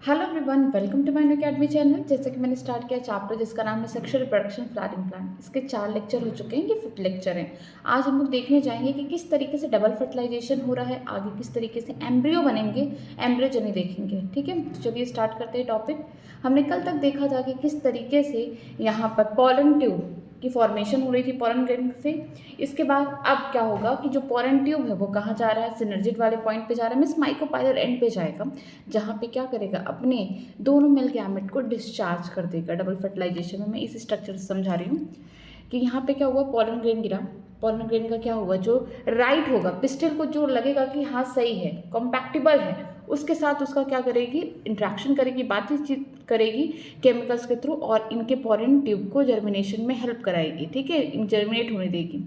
Hello everyone, welcome to my new academy channel. जैसे कि मैंने स्टार्ट किया चैप्टर जिसका नाम है सेक्सुअल रिप्रोडक्शन फ्लावरिंग प्लांट। इसके 4 लेक्चर हो चुके हैं, ये 5th लेक्चर है। आज हम लोग देखने जाएंगे कि किस तरीके से डबल फर्टिलाइजेशन हो रहा है, आगे किस तरीके से एम्ब्रियो बनेंगे, एम्ब्रियोजेनी देखेंगे। ठीक है, तो चलिए स्टार्ट करते हैं टॉपिक। हमने कल तक देखा था कि किस तरीके से यहाँ पर पॉलन ट्यूब की फॉर्मेशन हो रही थी पोलन ग्रैंड से। इसके बाद अब क्या होगा कि जो पोलन ट्यूब है वो कहाँ जा रहा है, सिनर्जिड वाले पॉइंट पे जा रहा है, मीन्स माइक्रोपाइलर एंड पे जाएगा, जहाँ पे क्या करेगा, अपने दोनों मेल गैमेट को डिस्चार्ज कर देगा। डबल फर्टिलाइजेशन में मैं इस स्ट्रक्चर से समझा रही हूँ कि यहाँ पे क्या हुआ, पोलन ग्रेन गिरा। पोलन ग्रेन का क्या हुआ, जो राइट होगा, पिस्टल को जो लगेगा कि हाँ सही है, कॉम्पैक्टिबल है, उसके साथ उसका क्या करेगी, इंट्रैक्शन करेगी, बातचीत करेगी केमिकल्स के थ्रू, और इनके पोलन ट्यूब को जर्मिनेशन में हेल्प कराएगी। ठीक है, जर्मिनेट होने देगी।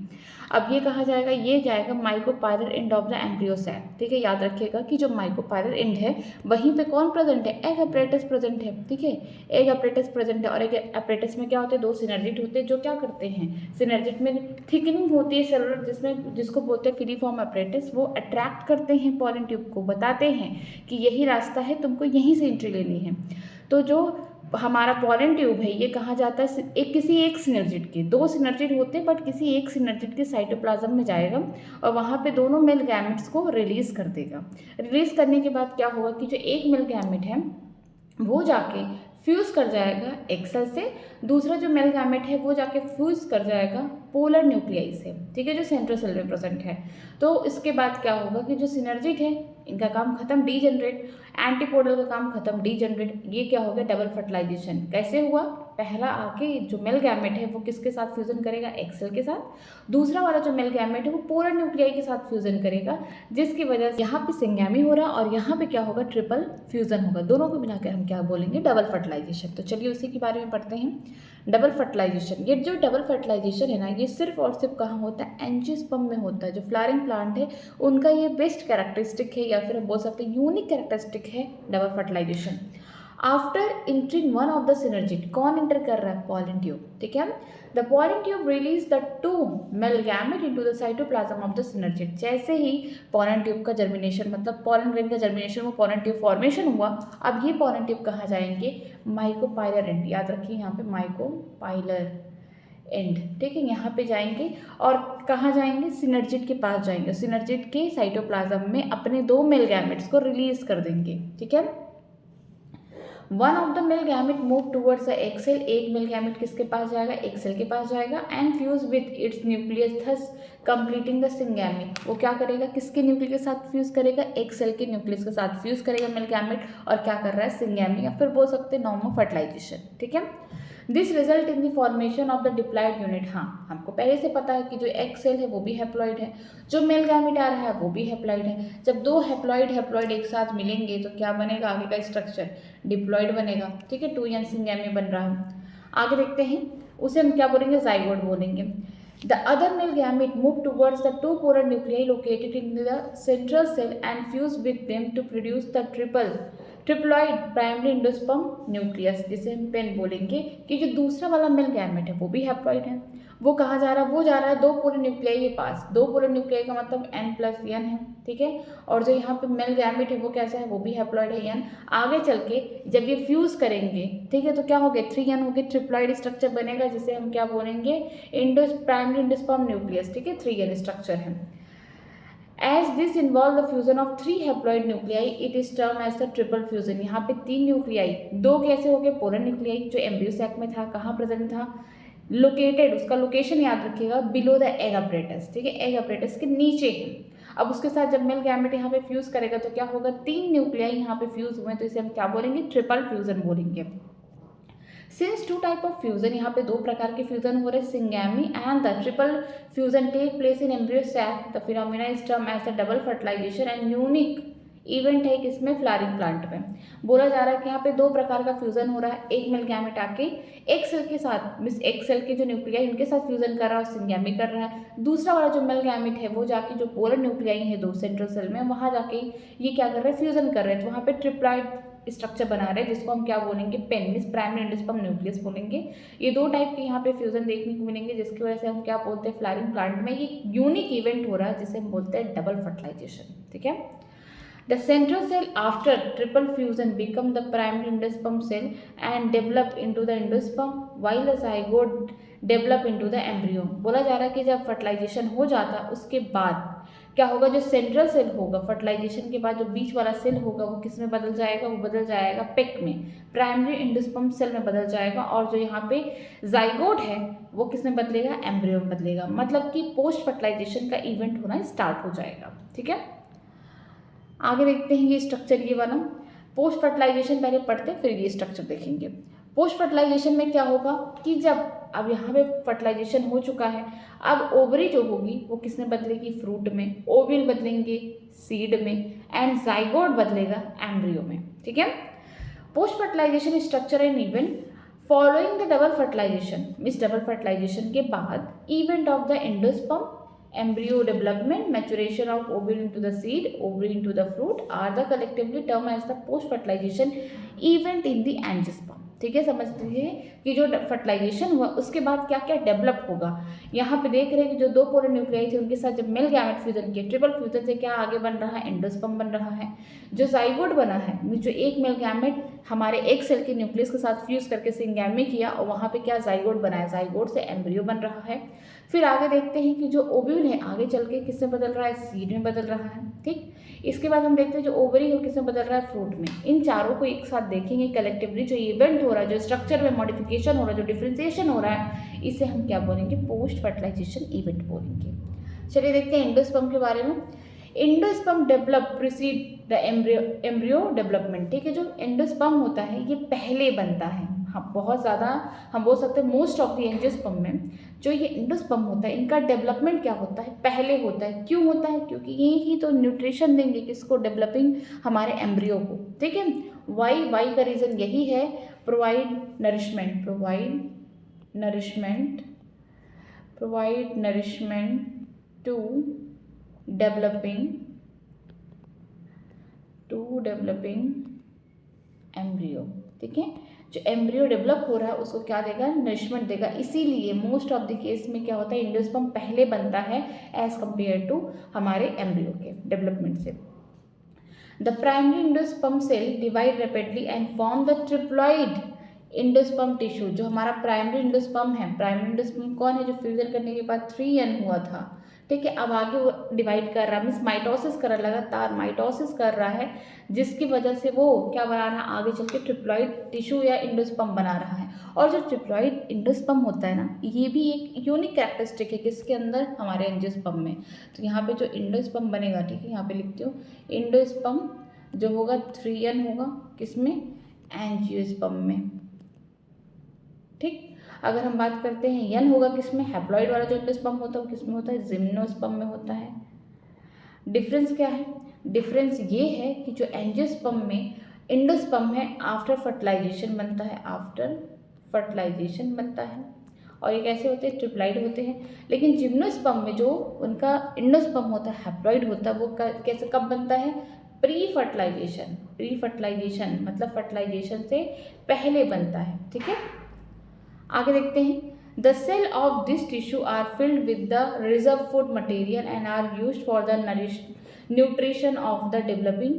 अब ये कहा जाएगा, ये जाएगा micropylar end of the embryo cell. ठीक है, याद रखिएगा कि जो माइक्रोपाइलर एंड है वहीं पे कौन प्रेजेंट है, एग अपरेटस प्रेजेंट है। ठीक है, एग अपरेटस प्रेजेंट है, और एग अपरेटस में क्या होते हैं, 2 सिनर्जिट होते हैं जो क्या करते हैं, सिनर्जिट में थिकनिंग होती है सेलुलर, जिसको बोलते हैं फिलीफॉर्म अपरेटस। वो अट्रैक्ट करते हैं पोलन ट्यूब को, बताते हैं कि यही रास्ता है, तुमको यहीं से एंट्री लेनी है। तो जो हमारा पोलन ट्यूब है ये कहाँ जाता है, किसी एक सिनर्जिड के, 2 सिनर्जिड होते हैं बट किसी एक सिनर्जिड के साइटोप्लाज्म में जाएगा, और वहाँ पे दोनों मेल गैमेट्स को रिलीज कर देगा। रिलीज करने के बाद क्या होगा कि जो एक मेल गैमेट है वो जाके फ्यूज कर जाएगा एक सेल से, दूसरा जो मेल गैमेट है वो जाके फ्यूज कर जाएगा पोलर न्यूक्लियाई से। ठीक है, जो सेंट्रल सेल में प्रेजेंट है। तो इसके बाद क्या होगा कि जो सिनर्जिट है इनका काम खत्म, डीजनरेट, एंटीपोडल का काम खत्म, डीजनरेट। ये क्या हो गया, डबल फर्टिलाइजेशन। कैसे हुआ, पहला आके जो मेल गैमेट है वो किसके साथ फ्यूजन करेगा, एक सेल के साथ, दूसरा वाला जो मेल गैमेट है वो पोलर न्यूक्लियाई के साथ फ्यूजन करेगा, जिसकी वजह से यहाँ पे सिंगैमी हो रहा है और यहाँ पे क्या होगा, ट्रिपल फ्यूजन होगा। दोनों को मिलाकर हम क्या बोलेंगे, डबल फर्टिलाइजेशन। तो चलिए उसी के बारे में पढ़ते हैं। डबल फर्टिलाइजेशन, ये जो डबल फर्टिलाइजेशन है ना, ये सिर्फ और सिर्फ कहाँ होता है, एंजियोस्पर्म में होता है। जो फ्लावरिंग प्लांट है उनका ये बेस्ट कैरेक्टरिस्टिक है, या फिर हम बोल सकते हैं यूनिक कैरेक्टरिस्टिक है double fertilization. After entering one of the synergid, कौन इंटर कर रहा है, पोलन ट्यूब। ठीक है, the pollen tube release the 2 male gamete into the cytoplasm of the synergid. जैसे ही पोलन ट्यूब का जर्मिनेशन, मतलब पोलन ग्रेन का जर्मिनेशन, वो पोलन ट्यूब फॉर्मेशन हुआ। अब ये पोलन ट्यूब कहाँ जाएंगे, माइक्रोपाइलर एंड, याद रखिए यहाँ पे माइक्रोपाइलर एंड। ठीक है, यहाँ पे जाएंगे और कहाँ जाएंगे, सिनर्जिड के पास जाएंगे, सिनर्जिड के साइटोप्लाज्म में अपने 2 मेल गैमेट्स को रिलीज कर देंगे। ठीक है, one of the male gamete move towards the egg cell, एक मेल गैमेट किसके पास जाएगा, एग सेल के पास जाएगा, and fuse with its nucleus thus completing the syngamy. वो क्या करेगा, किसके न्यूक्लियस के साथ फ्यूज करेगा, एग सेल के न्यूक्लियस के साथ फ्यूज करेगा मेल गैमेट, और क्या कर रहा है, सिंगैमी, या फिर बोल सकते हैं नॉर्मल फर्टिलाइजेशन। ठीक है, this result in the formation of the diploid unit. हाँ, हमको पहले से पता है कि जो एग सेल है वो भी हैप्लॉइड है, जो मेल गैमेट आ रहा है वो भी हैप्लॉइड है। जब 2 हैप्लॉइड एक साथ मिलेंगे तो क्या बनेगा, आगे का स्ट्रक्चर डिप्लॉयड बनेगा। ठीक है, 2n सिंगैमी बन रहा है। आगे देखते हैं, उसे हम क्या बोलेंगे, जाइगोट बोलेंगे। The other male gamete move towards the 2 polar nuclei located in the central cell and fuse with them to produce the triploid primary endosperm nucleus, जिसे हम पेन बोलेंगे। कि जो दूसरा वाला मेल गैमेट है वो भी हैप्लॉइड है, वो कहाँ जा रहा है, वो जा रहा है 2 पोलर न्यूक्लियाई के पास। 2 पोलर न्यूक्लियाई का मतलब n+n है। ठीक है, और जो यहाँ पे मेल गैमेट है वो कैसा है, वो भी हैप्लॉइड है, n। आगे चल के जब ये फ्यूज करेंगे, ठीक है, तो क्या हो गया, 3n हो गया, ट्रिप्लॉइड स्ट्रक्चर बनेगा, जिसे हम क्या बोलेंगे, प्राइमरी एंडोस्पर्म न्यूक्लियस। ठीक है, 3n स्ट्रक्चर है। As this involve the fusion of 3 haploid nuclei, it is termed as the triple fusion। यहाँ पे 3 न्यूक्लियाई, 2 कैसे हो गए, पोलर न्यूक्लियाई, जो एम्ब्रियो सैक में था, कहाँ प्रेजेंट था, लोकेटेड, उसका लोकेशन याद रखिएगा, बिलो द एग अपरेटस। ठीक है, एग अपरेटस के नीचे है। अब उसके साथ जब मेल गैमेट यहाँ पे फ्यूज करेगा तो क्या होगा, 3 न्यूक्लियाई यहाँ पे फ्यूज हुए, तो इसे हम क्या बोलेंगे, ट्रिपल फ्यूजन बोलेंगे। सिंस 2 टाइप ऑफ फ्यूजन, यहाँ पे 2 प्रकार के फ्यूजन हो रहे हैं, syngamy and the triple fusion take place in embryo sac, the phenomena is term as the double fertilization and unique event है किसमें, फ्लावरिंग प्लांट में। बोला जा रहा है कि यहाँ पे 2 प्रकार का फ्यूजन हो रहा है, एक मेल गैमेट आके एक सेल के साथ, मीन्स एक सेल के जो न्यूक्लियाई उनके साथ फ्यूजन कर रहा है और सिंगैमी कर रहा है। दूसरा वाला जो मेल गैमेट है वो जाके जो पोलर न्यूक्लियाई है 2 सेंट्रल सेल में, वहाँ जाके ये क्या कर रहे हैं, फ्यूजन कर रहे हैं। तो वहाँ पे ट्रिप्लॉइड स्ट्रक्चर बना रहे हैं, जिसको हम क्या बोलेंगे, PEN, means primary endosperm nucleus बोलेंगे। ये 2 टाइप के यहाँ पे फ्यूजन देखने को मिलेंगे, जिसकी वजह से हम क्या बोलते हैं, फ्लावरिंग प्लांट में ये यूनिक इवेंट हो रहा है, जिसे हम बोलते हैं डबल फर्टिलाइजेशन। ठीक है, The central cell after triple fusion become the primary endosperm cell and develop into the endosperm while the zygote develop into the embryo। बोला जा रहा है कि जब फर्टिलाइजेशन हो जाता है उसके बाद क्या होगा, जो सेंट्रल सेल होगा फर्टिलाइजेशन के बाद जो बीच वाला सेल होगा वो किस में बदल जाएगा, वो बदल जाएगा पेक में, प्राइमरी एंडोस्पर्म सेल में बदल जाएगा। और जो यहाँ पे जाइगोट है वो किस में बदलेगा, एम्ब्रियो में बदलेगा। मतलब कि पोस्ट फर्टिलाइजेशन का इवेंट होना स्टार्ट हो जाएगा। ठीक है, आगे देखते हैं ये स्ट्रक्चर ये वाला। पोस्ट फर्टिलाइजेशन पहले पढ़ते हैं फिर ये स्ट्रक्चर देखेंगे। पोस्ट फर्टिलाइजेशन में क्या होगा कि जब अब यहाँ पे फर्टिलाइजेशन हो चुका है, अब ओवरी जो होगी वो किस में बदलेगी, फ्रूट में, ओविल बदलेंगे सीड में, एंड जाइगोट बदलेगा एम्ब्रियो में। ठीक है, post fertilization structure and event following the double fertilization, means double fertilization के बाद event of the endosperm, embryo development, maturation of ovule into the seed, ovary into the fruit are the collectively termed as the post fertilization event in the angiosperm। ठीक है, समझते हैं कि जो fertilisation हुआ उसके बाद क्या क्या डेवलप होगा। यहाँ पे देख रहे हैं कि जो दो पोलर न्यूक्लियाई थे उनके साथ जब मेल गैमेट फ्यूजन किया, ट्रिपल फ्यूजन से क्या आगे बन रहा है, एंडोस्पर्म बन रहा है। जो जाइगोट बना है, जो एक मेल गैमेट हमारे एक सेल के न्यूक्लियस के साथ फ्यूज करके सिंगैमी किया और वहाँ पे क्या जाइगोट बना है, जाइगोट से एम्ब्रियो बन रहा है। फिर आगे देखते हैं कि जो ओव्यूल है आगे चल के किस में बदल रहा है, सीड में बदल रहा है। ठीक, इसके बाद हम देखते हैं जो ओवरी है किस में बदल रहा है, फ्रूट में। इन चारों को एक साथ देखेंगे कलेक्टिवली, जो इवेंट हो रहा है, जो स्ट्रक्चर में मॉडिफिकेशन हो रहा है, जो डिफ्रेंसिएशन हो रहा है, इसे हम क्या बोलेंगे, पोस्ट फर्टिलाइजेशन इवेंट बोलेंगे। चलिए देखते हैं एंडोस्पर्म के बारे में। Endosperm develop preceded the embryo development. ठीक है, जो एंडोस्पर्म होता है ये पहले बनता है। हाँ, बहुत ज़्यादा हम बोल सकते हैं मोस्ट ऑफ द एंजियोस्पर्म में जो ये एंडोस्पर्म होता है इनका डेवलपमेंट क्या होता है, पहले होता है। क्यों होता है, क्योंकि ये ही तो न्यूट्रिशन देंगे किसको, डेवलपिंग हमारे एम्ब्रियो को। ठीक है, वाई का रीज़न यही है, provide nourishment to developing embryo. ठीक है, जो एम्ब्रियो डेवलप हो रहा है उसको क्या देगा, नरिशमेंट देगा। इसीलिए मोस्ट ऑफ द केस में क्या होता है, एंडोस्पर्म पहले बनता है एज कंपेयर टू हमारे एम्ब्रियो के डेवलपमेंट से। The primary endosperm cell divide rapidly and form the triploid endosperm tissue. जो हमारा प्राइमरी एंडोस्पर्म है, प्राइमरी एंडोस्पर्म कौन है, जो फ्यूजन करने के बाद 3N हुआ था। ठीक है, अब आगे वो डिवाइड कर रहा है, मीन्स माइटोसिस कर रहा है, लगातार माइटोसिस कर रहा है, जिसकी वजह से वो क्या बना रहा है, आगे चल के ट्रिप्लॉइड टिश्यू या एंडोस्पर्म बना रहा है। और जो ट्रिप्लॉइड एंडोस्पर्म होता है ना, ये भी एक यूनिक कैरेक्टरिस्टिक है किसके अंदर, हमारे एंजियोस्पर्म में। तो यहाँ पे जो एंडोस्पर्म बनेगा, ठीक है, यहाँ पे लिखती हूँ, एंडोस्पर्म जो होगा 3N होगा किसमें, एंजियोस्पर्म में। ठीक, अगर हम बात करते हैं यन होगा किसमें, हैप्लॉइड वाला जो एंडोस्पर्म होता है वो किसमें होता है, जिम्नोस्पर्म में होता है। डिफरेंस क्या है, डिफरेंस ये है कि जो एंजियोस्पर्म में एंडोस्पर्म है आफ्टर फर्टिलाइजेशन बनता है, आफ्टर फर्टिलाइजेशन बनता है, और ये कैसे होते हैं, ट्रिप्लॉइड होते हैं। लेकिन जिम्नोस्पर्म में जो उनका एंडोस्पर्म होता है, हैप्लॉइड होता है, वो कैसे कब बनता है, प्री फर्टिलाइजेशन मतलब फर्टिलाइजेशन से पहले बनता है। ठीक है, आगे देखते हैं। The cell of this tissue are filled with the reserve food material and are used for the nutrition of the developing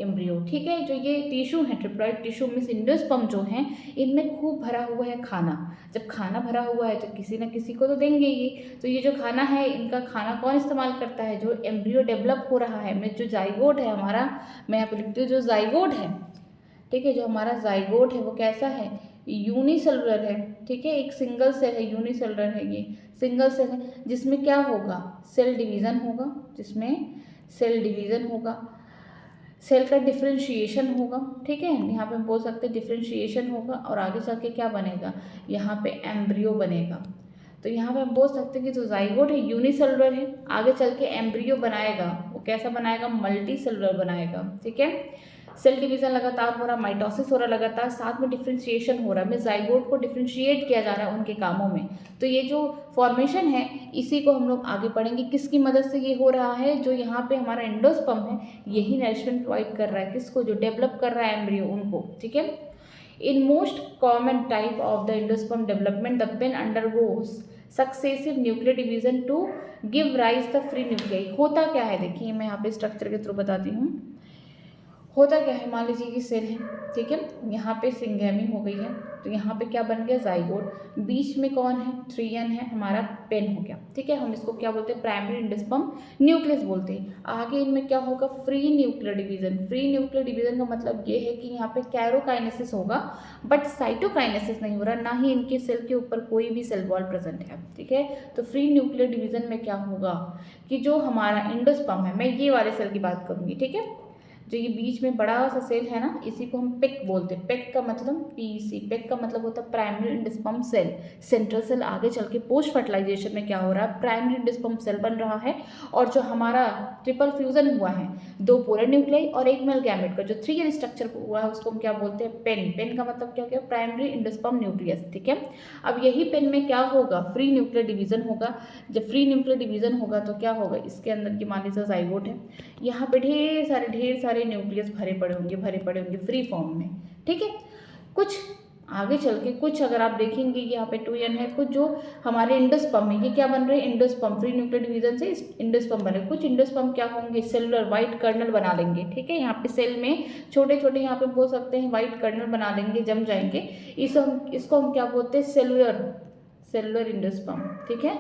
embryo. ठीक है, जो ये टिश्यू है, ट्रिप्लॉइड टिश्यू मीन्स एंडोस्पर्म जो हैं, इनमें खूब भरा हुआ है खाना। जब खाना भरा हुआ है तो किसी न किसी को तो देंगे ये। तो ये जो खाना है, इनका खाना कौन इस्तेमाल करता है, जो एम्ब्रियो डेवलप हो रहा है, में जो जाइगोट है हमारा, मैं यहाँ पे लिखती हूँ जो जाइगोट है। ठीक है, जो हमारा जाइगोट है वो कैसा है, यूनिसेलुलर है। ठीक है, एक सिंगल सेल है, यूनिसेलुलर है, ये सिंगल सेल है, जिसमें क्या होगा, सेल डिवीज़न होगा, जिसमें सेल डिवीज़न होगा, सेल का डिफ्रेंशिएशन होगा। ठीक है, यहाँ पे हम बोल सकते हैं डिफ्रेंशिएशन होगा, और आगे चल के क्या बनेगा, यहाँ पे एम्ब्रियो बनेगा। तो यहाँ पे हम बोल सकते हैं कि जो जाइगोट है यूनिसेलुलर है, आगे चल के एम्ब्रियो बनाएगा, वो कैसा बनाएगा, मल्टी सेलुलर बनाएगा। ठीक है, सेल डिवीजन लगातार हो रहा, माइटोसिस हो रहा लगातार, साथ में डिफ्रेंशिएशन हो रहा है, में जाइगोट को डिफ्रेंशिएट किया जा रहा है उनके कामों में। तो ये जो फॉर्मेशन है इसी को हम लोग आगे पढ़ेंगे, किसकी मदद से ये हो रहा है, जो यहाँ पे हमारा एंडोस्पर्म है यही नरिशमेंट प्रोवाइड कर रहा है, किसको, जो डेवलप कर रहा है एम्ब्रियो उनको। ठीक है, in most common type of the endosperm development the PEN undergoes successive nuclear division to give rise the free nuclei. होता क्या है, देखिए मैं यहाँ पे स्ट्रक्चर के थ्रू बताती हूँ। होता क्या है, मान लीजिए कि सेल है, ठीक है, यहाँ पे सिंगेमी हो गई है, तो यहाँ पे क्या बन गया, जाइगोट, बीच में कौन है, 3n है, हमारा पेन हो गया, ठीक है। हम इसको क्या बोलते हैं, प्राइमरी एंडोस्पर्म न्यूक्लियस बोलते हैं। आगे इनमें क्या होगा, free nuclear division. Free nuclear division का मतलब ये है कि यहाँ पे कैरोकाइनेसिस होगा, बट साइटोकाइनेसिस नहीं हो रहा, ना ही इनके सेल के ऊपर कोई भी सेल वॉल प्रेजेंट है, ठीक है। तो फ्री न्यूक्लियर डिवीजन में क्या होगा कि जो हमारा एंडोस्पर्म है, मैं ये वाले सेल की बात करूँगी, ठीक है, जो ये बीच में बड़ा सा सेल है ना, इसी को हम पेक बोलते हैं। पेक का मतलब पीसी, पेक का मतलब होता है primary endosperm cell. Central cell आगे चल के पोस्ट फर्टिलाइजेशन में क्या हो रहा है, प्राइमरी एंडोस्पर्म सेल बन रहा है, और जो हमारा ट्रिपल फ्यूजन हुआ है, 2 पोलर न्यूक्लियाई और 1 मेल गैमेट का जो 3n स्ट्रक्चर हुआ है, उसको हम क्या बोलते हैं, पेन। पेन का मतलब क्या हो गया, प्राइमरी एंडोस्पर्म न्यूक्लियस, ठीक है। अब यही पेन में क्या होगा, फ्री न्यूक्लियर डिवीजन होगा। जब फ्री न्यूक्लियर डिवीजन होगा तो क्या होगा, इसके अंदर की मान लीजिए जाइगोट है, यहाँ पे ढेर सारे न्यूक्लियस भरे पड़े होंगे फ्री फॉर्म में, ठीक है। कुछ आगे चल के कुछ अगर आप देखेंगे यहाँ पे 2n है, कुछ जो हमारे एंडोस्पर्म में ये क्या बन रहे हैं, एंडोस्पर्म, फ्री न्यूक्लियर डिवीजन से एंडोस्पर्म बने। कुछ एंडोस्पर्म क्या होंगे, सेलुलर व्हाइट कर्नल बना लेंगे, ठीक है। यहाँ पे सेल में छोटे छोटे यहाँ पे बोल सकते हैं व्हाइट कर्नल बना लेंगे, जम जाएंगे। इसको हम क्या बोलते हैं, सेलुलर एंडोस्पर्म, ठीक है,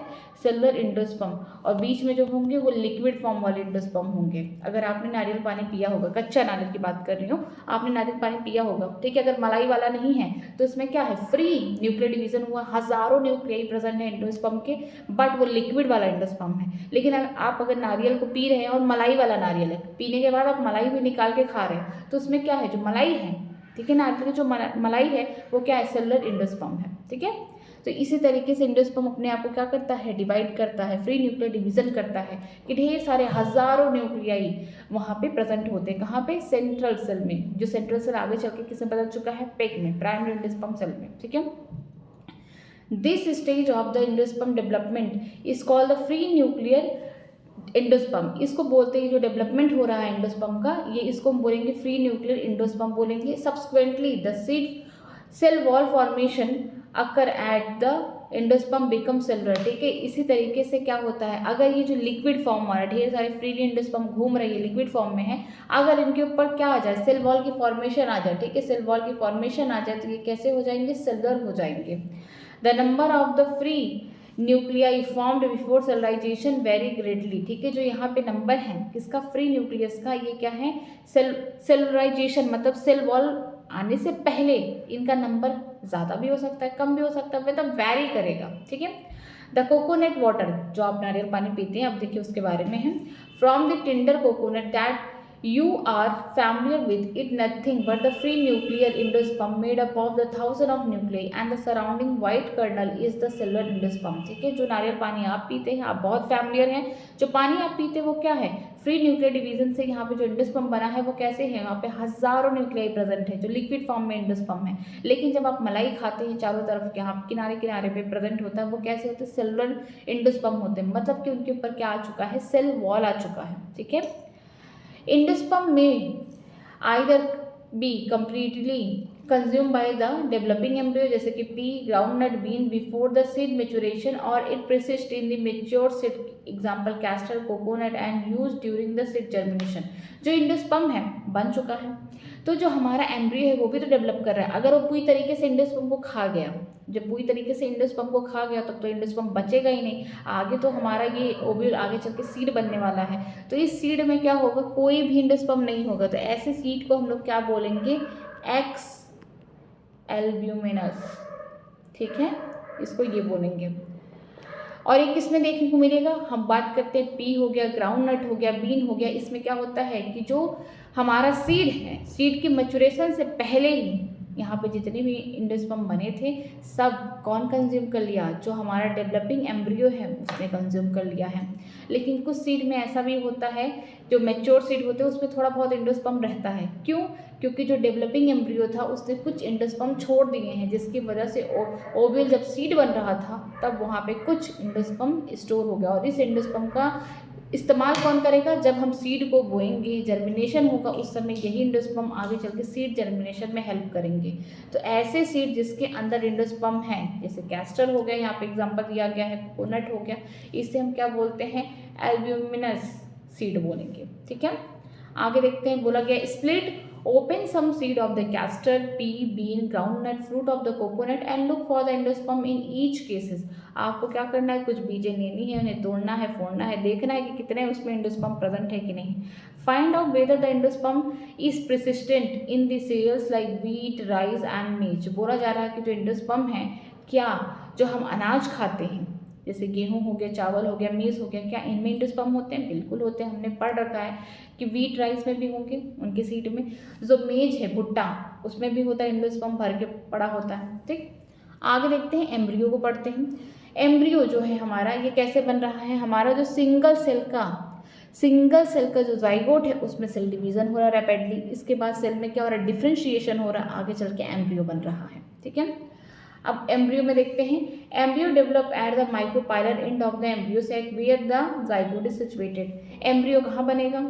सेलुलर एंडोस्पर्म। और बीच में जो होंगे वो लिक्विड फॉर्म वाले एंडोस्पर्म होंगे। अगर आपने नारियल पानी पिया होगा, कच्चा नारियल की बात कर रही हूँ, आपने नारियल पानी पिया होगा, ठीक है, अगर मलाई वाला नहीं है तो इसमें क्या है, फ्री न्यूक्लियर डिवीजन हुआ, हजारों न्यूक्लियाई प्रेजेंट है एंडोस्पर्म के, बट वो लिक्विड वाला एंडोस्पर्म है। लेकिन आप अगर नारियल को पी रहे हैं और मलाई वाला नारियल है, पीने के बाद आप मलाई भी निकाल के खा रहे हैं, तो उसमें क्या है, जो मलाई है, ठीक है, नारियल की जो मलाई है वो क्या है, सेलुलर एंडोस्पर्म है, ठीक है। तो इसी तरीके से एंडोस्पर्म अपने आप को क्या करता है, डिवाइड करता है, फ्री न्यूक्लियर डिवीजन करता है, कि ढेर सारे हजारों न्यूक्लियाई वहाँ पे प्रेजेंट होते हैं। कहाँ पे, सेंट्रल सेल में। जो सेंट्रल सेल आगे चल के किसमें बदल चुका है, पेक में, प्राइमरी एंडोस्पर्म सेल में, ठीक है। This stage of the endosperm development is called the free nuclear endosperm. इसको बोलते हैं, जो डेवलपमेंट हो रहा है एंडोस्पर्म का, ये इसको हम बोलेंगे फ्री न्यूक्लियर एंडोस्पर्म बोलेंगे। Subsequently the seed cell wall formation occur at the endosperm become cellular, ठीक है। इसी तरीके से क्या होता है, अगर ये जो लिक्विड फॉर्म हमारा ढेर सारे फ्रीली एंडोस्पर्म घूम रही है, लिक्विड फॉर्म में है, अगर इनके ऊपर क्या आ जाए, सेल वॉल की फॉर्मेशन आ जाए, ठीक है, सेल वॉल की फॉर्मेशन आ जाए, तो ये कैसे हो जाएंगे, सेलुलर हो जाएंगे। The number of the free nuclei formed before cellularisation very greatly, ठीक है। जो यहाँ पे नंबर है किसका, फ्री न्यूक्लियस का, ये क्या है, सेलुलाइजेशन मतलब सेल वॉल आने से पहले इनका नंबर ज़्यादा भी हो सकता है, कम भी हो सकता है, मतलब वैरी करेगा, ठीक है। द कोकोनट वाटर, जो आप नारियल पानी पीते हैं, अब देखिए उसके बारे में है। From the tender coconut that you are familiar with it, nothing but the free nuclear endosperm made up of the thousand of nuclei and the surrounding white kernel is the cellular endosperm, ठीक है। जो नारियल पानी आप पीते हैं, आप बहुत फैमिलियर हैं, जो पानी आप पीते हैं वो क्या है, फ्री न्यूक्लियर डिवीजन से। यहाँ पे जो एंडोस्पर्म बना है वो कैसे है, वहाँ पे हजारों न्यूक्लियाई प्रेजेंट है, जो लिक्विड फॉर्म में एंडोस्पर्म है। लेकिन जब आप मलाई खाते हैं, चारों तरफ के यहाँ किनारे किनारे पे प्रेजेंट होता है, वो कैसे होते हैं, सेलुलर एंडोस्पर्म होते हैं, मतलब कि उनके ऊपर क्या आ चुका है, सेल वॉल आ चुका है, ठीक है। एंडोस्पर्म में either be completely consume by the developing embryo, जैसे कि pea, groundnut, bean before the seed maturation, और it persist in the mature seed, example castor, coconut, and use during the seed germination. जो endosperm है बन चुका है, तो जो हमारा एम्ब्रियो है वो भी तो डेवलप कर रहा है। अगर वो पूरी तरीके से एंडोस्पर्म को खा गया, जब पूरी तरीके से एंडोस्पर्म को खा गया तब तो एंडोस्पर्म बचेगा ही नहीं, आगे तो हमारा ये ओव्यूल आगे चल के सीड बनने वाला है। तो इस सीड में क्या होगा, कोई भी एंडोस्पर्म नहीं होगा, तो ऐसे सीड को हम लोग क्या बोलेंगे, एक्स एल्ब्यूमिनस, ठीक है, इसको ये बोलेंगे। और ये किसमें देखने को मिलेगा, हम बात करते हैं पी हो गया, ग्राउंडनट हो गया, बीन हो गया, इसमें क्या होता है कि जो हमारा सीड है, सीड की मैच्योरेशन से पहले ही यहाँ पे जितने भी एंडोस्पर्म बने थे सब कौन कंज्यूम कर लिया, जो हमारा डेवलपिंग एम्ब्रियो है उसने कंज्यूम कर लिया है। लेकिन कुछ सीड में ऐसा भी होता है, जो मैच्योर सीड होते हैं उसमें थोड़ा बहुत एंडोस्पर्म रहता है। क्यों, क्योंकि जो डेवलपिंग एम्ब्रियो था उसने कुछ एंडोस्पर्म छोड़ दिए हैं, जिसकी वजह से ओव्यूल जब सीड बन रहा था तब वहाँ पे कुछ एंडोस्पर्म स्टोर हो गया, और इस एंडोस्पर्म का इस्तेमाल कौन करेगा, जब हम सीड को बोएंगे, जर्मिनेशन होगा, उस समय यही एंडोस्पर्म आगे चल के सीड जर्मिनेशन में हेल्प करेंगे। तो ऐसे सीड जिसके अंदर एंडोस्पर्म है, जैसे कैस्टर हो गया, यहाँ पे एग्जांपल दिया गया है, कोकोनट हो गया, इसे हम क्या बोलते हैं, एल्ब्यूमिनस सीड बोलेंगे, ठीक है। आगे देखते हैं, बोला गया split open some seed of the castor, pea, bean, groundnut, fruit of the coconut and look for the endosperm in each cases. आपको क्या करना है, कुछ बीजें लेनी है, उन्हें तोड़ना है, फोड़ना है, देखना है कि कितने उसमें एंडोस्पर्म प्रेजेंट है कि नहीं। Find out whether the endosperm is persistent in the cereals like wheat, rice and maize. बोला जा रहा है कि जो एंडोस्पर्म है, क्या जो हम अनाज खाते हैं जैसे गेहूं हो गया, चावल हो गया, मेज हो गया, क्या इनमें एंडोस्पर्म होते हैं? बिल्कुल होते हैं। हमने पढ़ रखा है कि व्हीट राइस में भी होंगे, उनके सीड में। जो मेज है, भुट्टा, उसमें भी होता है, एंडोस्पर्म भर के पड़ा होता है। ठीक, आगे देखते हैं, एम्ब्रियो को पढ़ते हैं। एम्ब्रियो जो है हमारा, ये कैसे बन रहा है? हमारा जो सिंगल सेल का जो जाइगोट है उसमें सेल डिवीजन हो रहा है रैपिडली। इसके बाद सेल में क्या हो रहा है? डिफ्रेंशिएशन हो रहा है, आगे चल के एम्ब्रियो बन रहा है। ठीक है, अब एम्ब्रियो में देखते हैं, embryo develop at the micropylar end of the embryo sac where the zygote is situated. Embryo कहाँ बनेगा?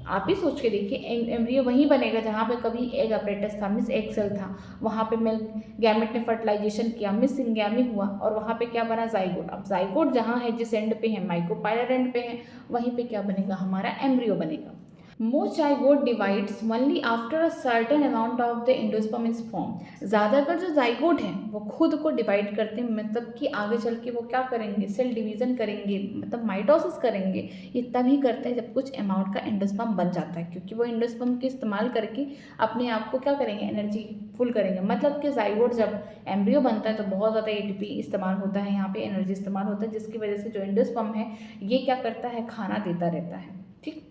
आप ही सोच के देखिए, एम्ब्रियो वहीं बनेगा जहाँ पे कभी एग अपरेटस था, मिस एग सेल था, वहाँ पे मिल गैमेट ने फर्टिलाइजेशन किया, मिस सिंगैमी हुआ, और वहाँ पे क्या बना? जाइगोट। अब जाइगोट जहाँ है, जिस एंड पे है, माइक्रोपाइलर एंड पे है, वहीं पे क्या बनेगा? हमारा एम्ब्रियो बनेगा। Most zygote divides only after a certain amount of the endosperm is form. ज़्यादातर जो जाइगोट हैं वो खुद को डिवाइड करते हैं, मतलब कि आगे चल के वो क्या करेंगे? सेल डिवीजन करेंगे, मतलब माइटोसिस करेंगे। ये तभी करते हैं जब कुछ अमाउंट का एंडोस्पर्म बन जाता है, क्योंकि वो एंडोस्पर्म के इस्तेमाल करके अपने आप को क्या करेंगे? एनर्जी फुल करेंगे। मतलब कि जाइगोट जब एम्ब्रियो बनता है तो बहुत ज़्यादा एटीपी इस्तेमाल होता है, यहाँ पे एनर्जी इस्तेमाल होता है, जिसकी वजह से जो एंडोस्पर्म है ये क्या करता है? खाना देता रहता है। ठीक,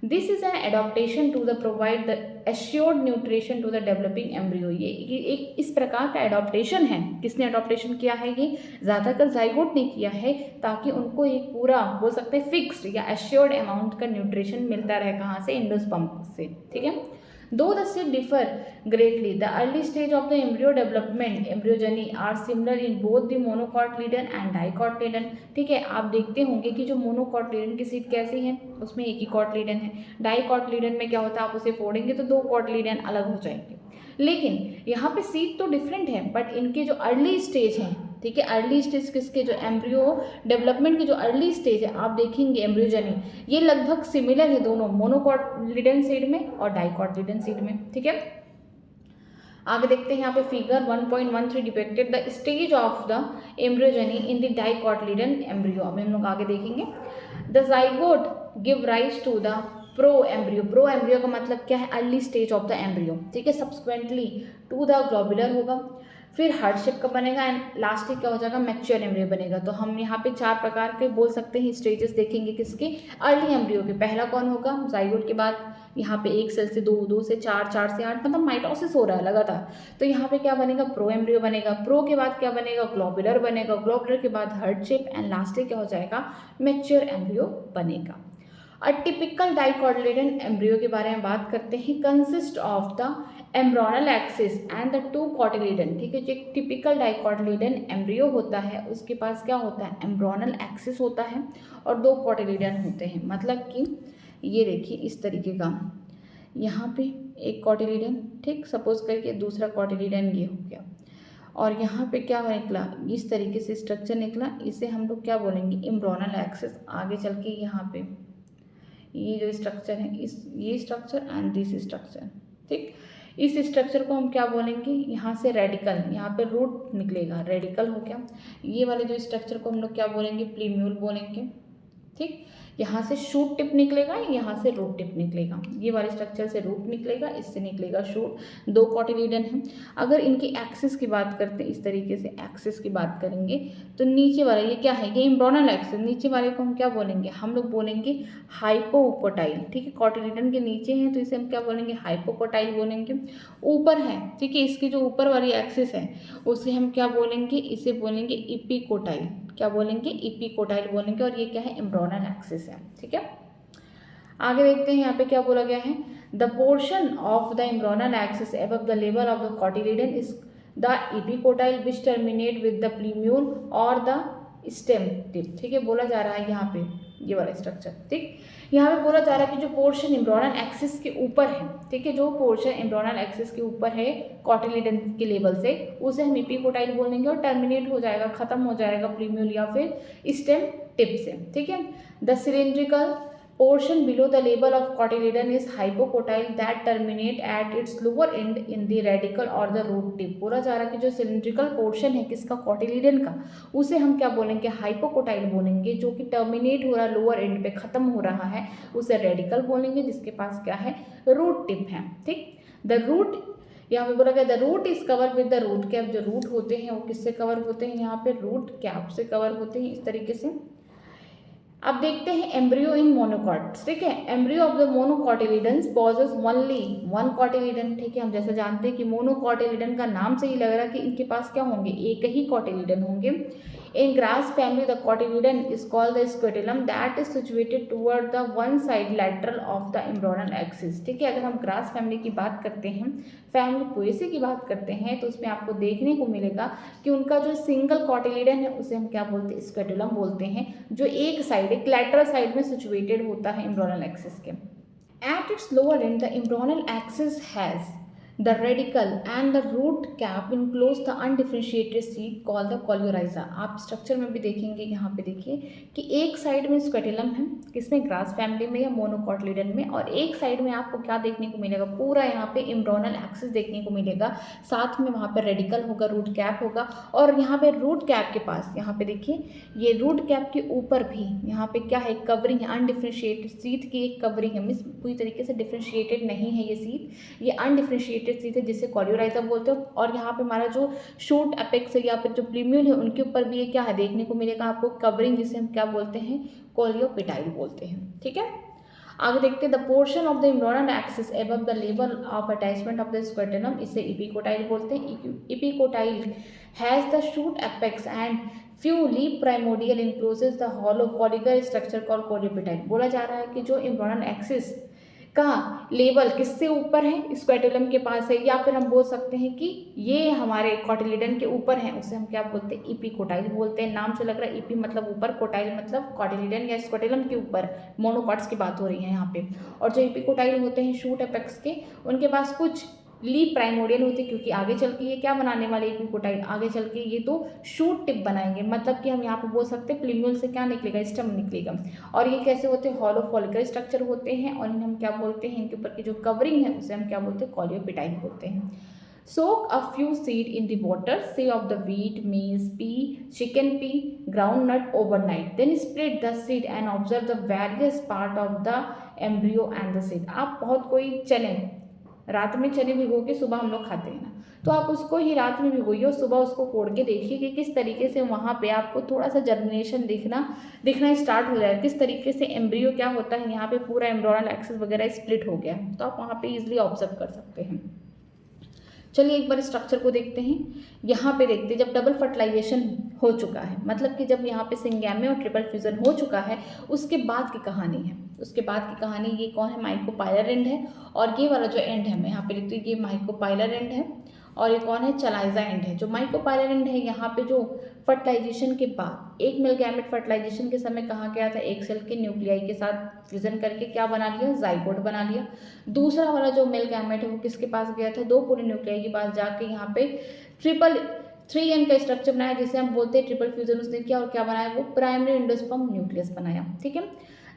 this is an adaptation to the provide the assured nutrition to the developing embryo. ये एक इस प्रकार का एडॉप्टेशन है। किसने एडॉप्टेशन किया है? ये ज़्यादातर जाइगोट ने किया है, ताकि उनको एक पूरा बोल सकते हैं फिक्स्ड या एश्योर्ड अमाउंट का न्यूट्रिशन मिलता रहे। कहाँ से? एंडोस्पर्म से। ठीक है, Though the seed differ greatly, the early stage of the embryo development, embryogeny, are similar in both the monocotyledon and dicotyledon। ठीक है, आप देखते होंगे कि जो मोनोकॉटलीडन की सीड कैसी है, उसमें एक ही कॉटलीडन है। डाइकॉटलीडन में क्या होता है? आप उसे फोड़ेंगे तो दो कॉटलीडन अलग हो जाएंगे। लेकिन यहाँ पे सीड तो डिफरेंट है, बट इनके जो अर्ली स्टेज हैं, ठीक है, अर्ली स्टेज किसके? जो एम्ब्रियो डेवलपमेंट की जो अर्ली स्टेज है, आप देखेंगे एम्ब्रियोजेनी, ये लगभग सिमिलर है दोनों, मोनोकॉटलीडन सीड में और डाइकॉटलीडन सीड में। ठीक है, आगे देखते हैं यहाँ पे figure 1.13 depicted the stage of the embryogeny in the dicotyledon embryo. अब हम लोग आगे देखेंगे, the zygote give rise to the proembryo. Proembryo का मतलब क्या है? Early stage of the embryo. ठीक है, सब्सिक्वेंटली टू द ग्लोबुलर होगा, फिर हार्ट शेप का बनेगा, एंड लास्ट क्या हो जाएगा? मैच्योर एम्ब्रियो बनेगा। तो हम यहाँ पे चार प्रकार के बोल सकते हैं स्टेजेस देखेंगे किसके? अर्ली एम्ब्रियो के। पहला कौन होगा? जाइगोट के बाद यहाँ पे एक सेल से दो, दो से चार, चार से आठ, मतलब माइटोसिस हो रहा है लगातार। तो यहाँ पे क्या बनेगा? प्रो एम्ब्रियो बनेगा। प्रो के बाद क्या बनेगा? ग्लोबुलर बनेगा। ग्लोबुलर के बाद हार्ट शेप, एंड लास्टली क्या हो जाएगा? मैच्योर एम्ब्रियो बनेगा। टिपिकल डाइकॉटलीडन एम्ब्रियो के बारे में बात करते हैं। Consist of the embryonal axis and the two cotyledon. ठीक है, जो एक टिपिकल डाइकॉटलीडन एम्ब्रियो होता है उसके पास क्या होता है? एम्ब्रोनल एक्सिस होता है और दो कॉटिलीडन होते हैं। मतलब कि ये देखिए इस तरीके का, यहाँ पे एक कॉटिलीडन, ठीक, सपोज करके दूसरा कॉटिलीडन ये हो गया, और यहाँ पे क्या निकला? इस तरीके से स्ट्रक्चर निकला। इसे हम लोग क्या बोलेंगे? Embryonal axis. आगे चल के यहाँ पे ये जो स्ट्रक्चर है, ये स्ट्रक्चर एंड दिस स्ट्रक्चर, ठीक, इस स्ट्रक्चर को हम क्या बोलेंगे? यहाँ से रेडिकल, यहाँ पे रूट निकलेगा, रेडिकल हो गया। ये वाले जो स्ट्रक्चर को हम लोग क्या बोलेंगे? प्लीम्यूल बोलेंगे। ठीक, यहाँ से शूट टिप निकलेगा, यहाँ से रूट टिप निकलेगा। ये वाले स्ट्रक्चर से रूट निकलेगा, इससे निकलेगा शूट। दो कॉटिलीडन हैं। अगर इनकी एक्सिस की बात करते हैं, इस तरीके से एक्सिस की बात करेंगे, तो नीचे वाला ये क्या है? ये एम्ब्रोनल एक्सिस। नीचे वाले को हम क्या बोलेंगे? हम लोग बोलेंगे हाइपोकोटाइल। ठीक है, कॉटिलीडन के नीचे हैं तो इसे हम क्या बोलेंगे? हाइपोकोटाइल बोलेंगे। ऊपर है, ठीक है, इसकी जो ऊपर वाली एक्सिस है उसे हम क्या बोलेंगे? इसे बोलेंगे इपिकोटाइल। क्या बोलेंगे? इपिकोटाइल बोलेंगे। और ये क्या है? एम्ब्रोनल एक्सिस है। ठीक है, आगे देखते हैं यहाँ पे क्या बोला गया है। The portion of the embryonal axis above the level of the cotyledon is the epicotyl which terminate with the प्लीम्यूल और द स्टेम टिप। ठीक है, बोला जा रहा है यहाँ पे ये वाला स्ट्रक्चर। ठीक, यहाँ पे बोला जा रहा है कि जो पोर्शन एम्ब्रोनल एक्सिस के ऊपर है, ठीक है, जो पोर्शन एम्ब्रोनल एक्सिस के ऊपर है कॉटिलीडन के लेवल से, उसे हम इपिकोटाइल बोलेंगे और टर्मिनेट हो जाएगा, खत्म हो जाएगा प्लीम्यूल या फिर स्टेम टिप से। ठीक है, the cylindrical portion below the label of cotyledon is hypocotyle that terminate at its lower end in the radicle or the root tip। बोला जा रहा है कि जो सिलिंड्रिकल पोर्शन है किसका, कॉटिलीडन का, उसे हम क्या बोलेंगे, हाइपोकोटाइल बोलेंगे। जो कि टर्मिनेट हो रहा है लोअर एंड पे, खत्म हो रहा है, उसे रेडिकल बोलेंगे, जिसके पास क्या है, रूट टिप है। ठीक, द रूट, यहाँ पे बोला गया the root is cover with the root cap. जो रूट होते हैं वो किससे कवर होते हैं, यहाँ पे रूट कैप से कवर होते हैं, इस तरीके से। अब देखते हैं एम्ब्रियो इन मोनोकॉट्स। ठीक है, embryo of the monocotyledons possess only one cotyledon. ठीक है, हम जैसे जानते हैं कि मोनोकॉटिलिडन का नाम से ही लग रहा है कि इनके पास क्या होंगे, एक ही कॉटिलिडन होंगे। In grass family the cotyledon is called the scutellum that is situated toward the one side lateral of the embryonal axis. ठीक है, अगर हम ग्रास फैमिली की बात करते हैं, फैमिली पोएसी की बात करते हैं, तो उसमें आपको देखने को मिलेगा कि उनका जो सिंगल कॉटिलिडन है उसे हम क्या बोलते हैं, स्क्वेटुलम बोलते हैं, जो एक साइड, एक लैटरल साइड में सिचुएटेड होता है एम्ब्रियोनल एक्सिस के। At its lower and the embryonal axis has the radicle and the root cap enclose the undifferentiated seed called the coleorhiza। आप स्ट्रक्चर में भी देखेंगे, यहाँ पे देखिए कि एक साइड में स्क्वेटुलम है, किसमें, ग्रास फैमिली में या मोनोकॉटिलिडन में, और एक साइड में आपको क्या देखने को मिलेगा, पूरा यहाँ पे एम्ब्रियोनल एक्सिस देखने को मिलेगा, साथ में वहाँ पे रेडिकल होगा, रूट कैप होगा, और यहाँ पे रूट कैप के पास, यहाँ पे देखिए ये रूट कैप के ऊपर भी यहाँ पे क्या है, कवरिंग है, अनडिफ्रेंशिएटेड सीड की एक कवरिंग है, मीन्स पूरी तरीके से डिफ्रेंशिएटेड नहीं है ये सीड, ये अनडिफ्रेंशिएटेड सीध है, जिसे कोलियोराइजा बोलते हैं। और यहाँ पे हमारा जो शूट एपेक्स है या फिर जो प्लीम्यूल है, उनके ऊपर भी ये क्या है, देखने को मिलेगा आपको कवरिंग, जिसे हम क्या बोलते हैं, कोलियोपिटाइल बोलते हैं। ठीक है, आगे देखते हैं the portion of the embryonal axis above the level of attachment of the scutellum, इसे एपिकोटाइल बोलते हैं। Epicotyl has the shoot apex and few leaf primordial encloses the hollow follicle structure called coleoptile. बोला जा रहा है कि जो embryonal axis का लेवल किससे ऊपर है, स्क्वेटुलम के पास है, या फिर हम बोल सकते हैं कि ये हमारे कॉटिलिडन के ऊपर है, उसे हम क्या बोलते हैं, एपिकोटाइल बोलते हैं। नाम से लग रहा है, एपी मतलब ऊपर, कोटाइल मतलब कॉटिलिडन या स्क्वेटुलम के ऊपर, मोनोकॉट्स की बात हो रही है यहाँ पे। और जो एपिकोटाइल होते हैं शूट एपेक्स के, उनके पास कुछ लीफ प्राइमोडियल होते हैं, क्योंकि आगे चल के ये क्या बनाने वाले, एपिकोटाइल आगे चल के ये तो शूट टिप बनाएंगे, मतलब कि हम यहाँ पे बोल सकते हैं प्लीम्यूल से क्या निकलेगा, स्टेम निकलेगा। और ये कैसे होते हैं, हॉलो फॉलिकल स्ट्रक्चर होते हैं, और इन्हें हम क्या बोलते हैं, इनके ऊपर की जो कवरिंग है उसे हम क्या बोलते हैं, कोलियोपिटाइल बोलते हैं। Soak a few seed in the water, say of the wheat, maize, pea, chicken pea, groundnut overnight. Then spread the seed and observe the various part of the embryo and the seed। आप बहुत कोई चने, रात में चने भिगो के सुबह हम लोग खाते हैं ना, तो आप उसको ही रात में भिगोइए और सुबह उसको कोड़ के देखिए कि किस तरीके से वहाँ पे आपको थोड़ा सा जर्मिनेशन दिखना स्टार्ट हो जाए, किस तरीके से एम्ब्रियो क्या होता है, यहाँ पे पूरा एम्ब्रियोनल एक्सिस वगैरह स्प्लिट हो गया है, तो आप वहाँ पे इजीली ऑब्जर्व कर सकते हैं। चलिए एक बार स्ट्रक्चर को देखते हैं। यहाँ पे देखते हैं जब डबल फर्टिलाइजेशन हो चुका है, मतलब कि जब यहाँ पे सिंगैमे और ट्रिपल फ्यूजन हो चुका है, उसके बाद की कहानी है। उसके बाद की कहानी, ये कौन है, माइकोपाइलर एंड है, और ये वाला जो एंड है मैं यहाँ पे लिखती हूँ, ये माइकोपाइलर एंड है, और ये कौन है, चलाइजा एंड है। जो माइकोपाइलर एंड है, यहाँ पे जो फर्टिलाइजेशन के बाद एक मेल गैमेट फर्टिलाइजेशन के समय कहाँ गया था, एक सेल के न्यूक्लियाई के साथ फ्यूजन करके क्या बना लिया, जाइगोट बना लिया। दूसरा वाला जो मेल गैमेट है वो किसके पास गया था, दो पूरे न्यूक्लियाई के पास जाके यहाँ पे 3n का स्ट्रक्चर बनाया, जिसे हम बोलते हैं ट्रिपल फ्यूजन। उसने किया और क्या बनाया, वो प्राइमरी एंडोस्पर्म न्यूक्लियस बनाया। ठीक है,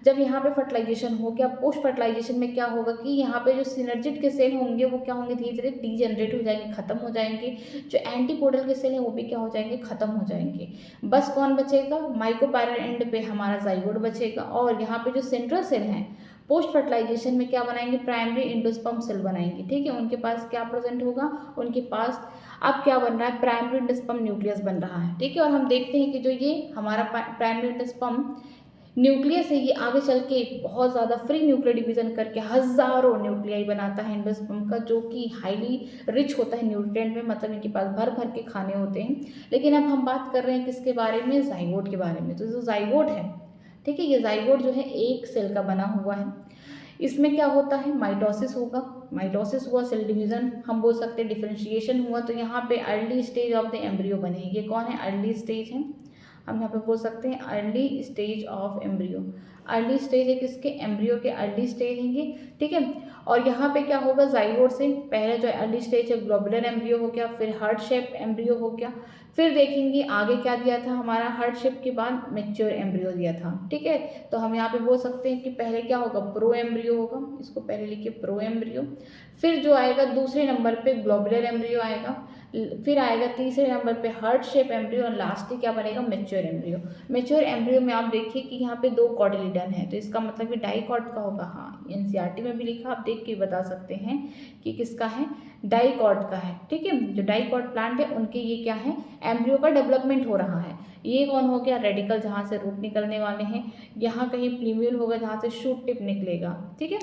जब यहाँ पे फर्टिलाइजेशन हो गया, पोस्ट फर्टिलाइजेशन में क्या होगा कि यहाँ पे जो सिनर्जिड के सेल होंगे वो क्या होंगे, धीरे धीरे डीजनरेट हो जाएंगे, खत्म हो जाएंगे। जो एंटीपोडल के सेल हैं वो भी क्या हो जाएंगे, खत्म हो जाएंगे। बस कौन बचेगा, माइकोपाइलर एंड पे हमारा जाइगोट बचेगा, और यहाँ पे जो सेंट्रल सेल हैं पोस्ट फर्टिलाइजेशन में क्या बनाएंगे, प्राइमरी एंडोस्पर्म सेल बनाएंगे। ठीक है, उनके पास क्या प्रेजेंट होगा, उनके पास अब क्या बन रहा है, प्राइमरी एंडोस्पर्म न्यूक्लियस बन रहा है। ठीक है, और हम देखते हैं कि जो ये हमारा प्राइमरी एंडोस्पर्म न्यूक्लियस है, ये आगे चल के बहुत ज़्यादा फ्री न्यूक्लियर डिवीजन करके हज़ारों न्यूक्लियाई बनाता है एंडोस्पर्म का, जो कि हाईली रिच होता है न्यूट्रिएंट में, मतलब इनके पास भर भर के खाने होते हैं। लेकिन अब हम बात कर रहे हैं किसके बारे में, जाइगोट के बारे में। तो जो जाइगोट है, ठीक है, ये जाइगोट जो है एक सेल का बना हुआ है। इसमें क्या होता है, माइटोसिस होगा, माइटोसिस हुआ, सेल डिवीजन हम बोल सकते हैं, डिफरेंशिएशन हुआ, तो यहाँ पे early stage of the embryo बने। ये कौन है, अर्ली स्टेज है, हम यहाँ पे बोल सकते हैं early stage of embryo. Early stage है किसके, एम्ब्रियो के अर्ली स्टेज हैं ये। ठीक है, और यहाँ पे क्या होगा, जाइगोट से पहले जो अर्ली स्टेज है ग्लोबुलर एम्ब्रियो हो गया, फिर हार्ट शेप एम्ब्रियो हो गया, फिर देखेंगे आगे क्या दिया था हमारा, हार्ट शेप के बाद मैच्योर एम्ब्रियो दिया था। ठीक है, तो हम यहाँ पे बोल सकते हैं कि पहले क्या होगा, प्रो एम्ब्रियो होगा, इसको पहले लिखिए प्रो एम्ब्रियो, फिर जो आएगा दूसरे नंबर पे ग्लोबुलर एम्ब्रियो आएगा, फिर आएगा तीसरे नंबर पे हार्ट शेप एम्ब्रियो, और लास्टली क्या बनेगा, मैच्योर एम्ब्रियो। मैच्योर एम्ब्रियो में आप देखिए कि यहाँ पे 2 कॉटिलिडन है, तो इसका मतलब कि डाइकॉट का होगा। हाँ, एनसीईआरटी में भी लिखा, आप देख के बता सकते हैं कि किसका है, डाइकॉट का है। ठीक है, जो डाइकॉट प्लांट है उनके ये क्या है, एम्ब्रियो का डेवलपमेंट हो रहा है। ये कौन हो गया, रेडिकल जहाँ से रूट निकलने वाले हैं, यहाँ कहीं प्लीम्यूल होगा जहाँ से शूट टिप निकलेगा। ठीक है,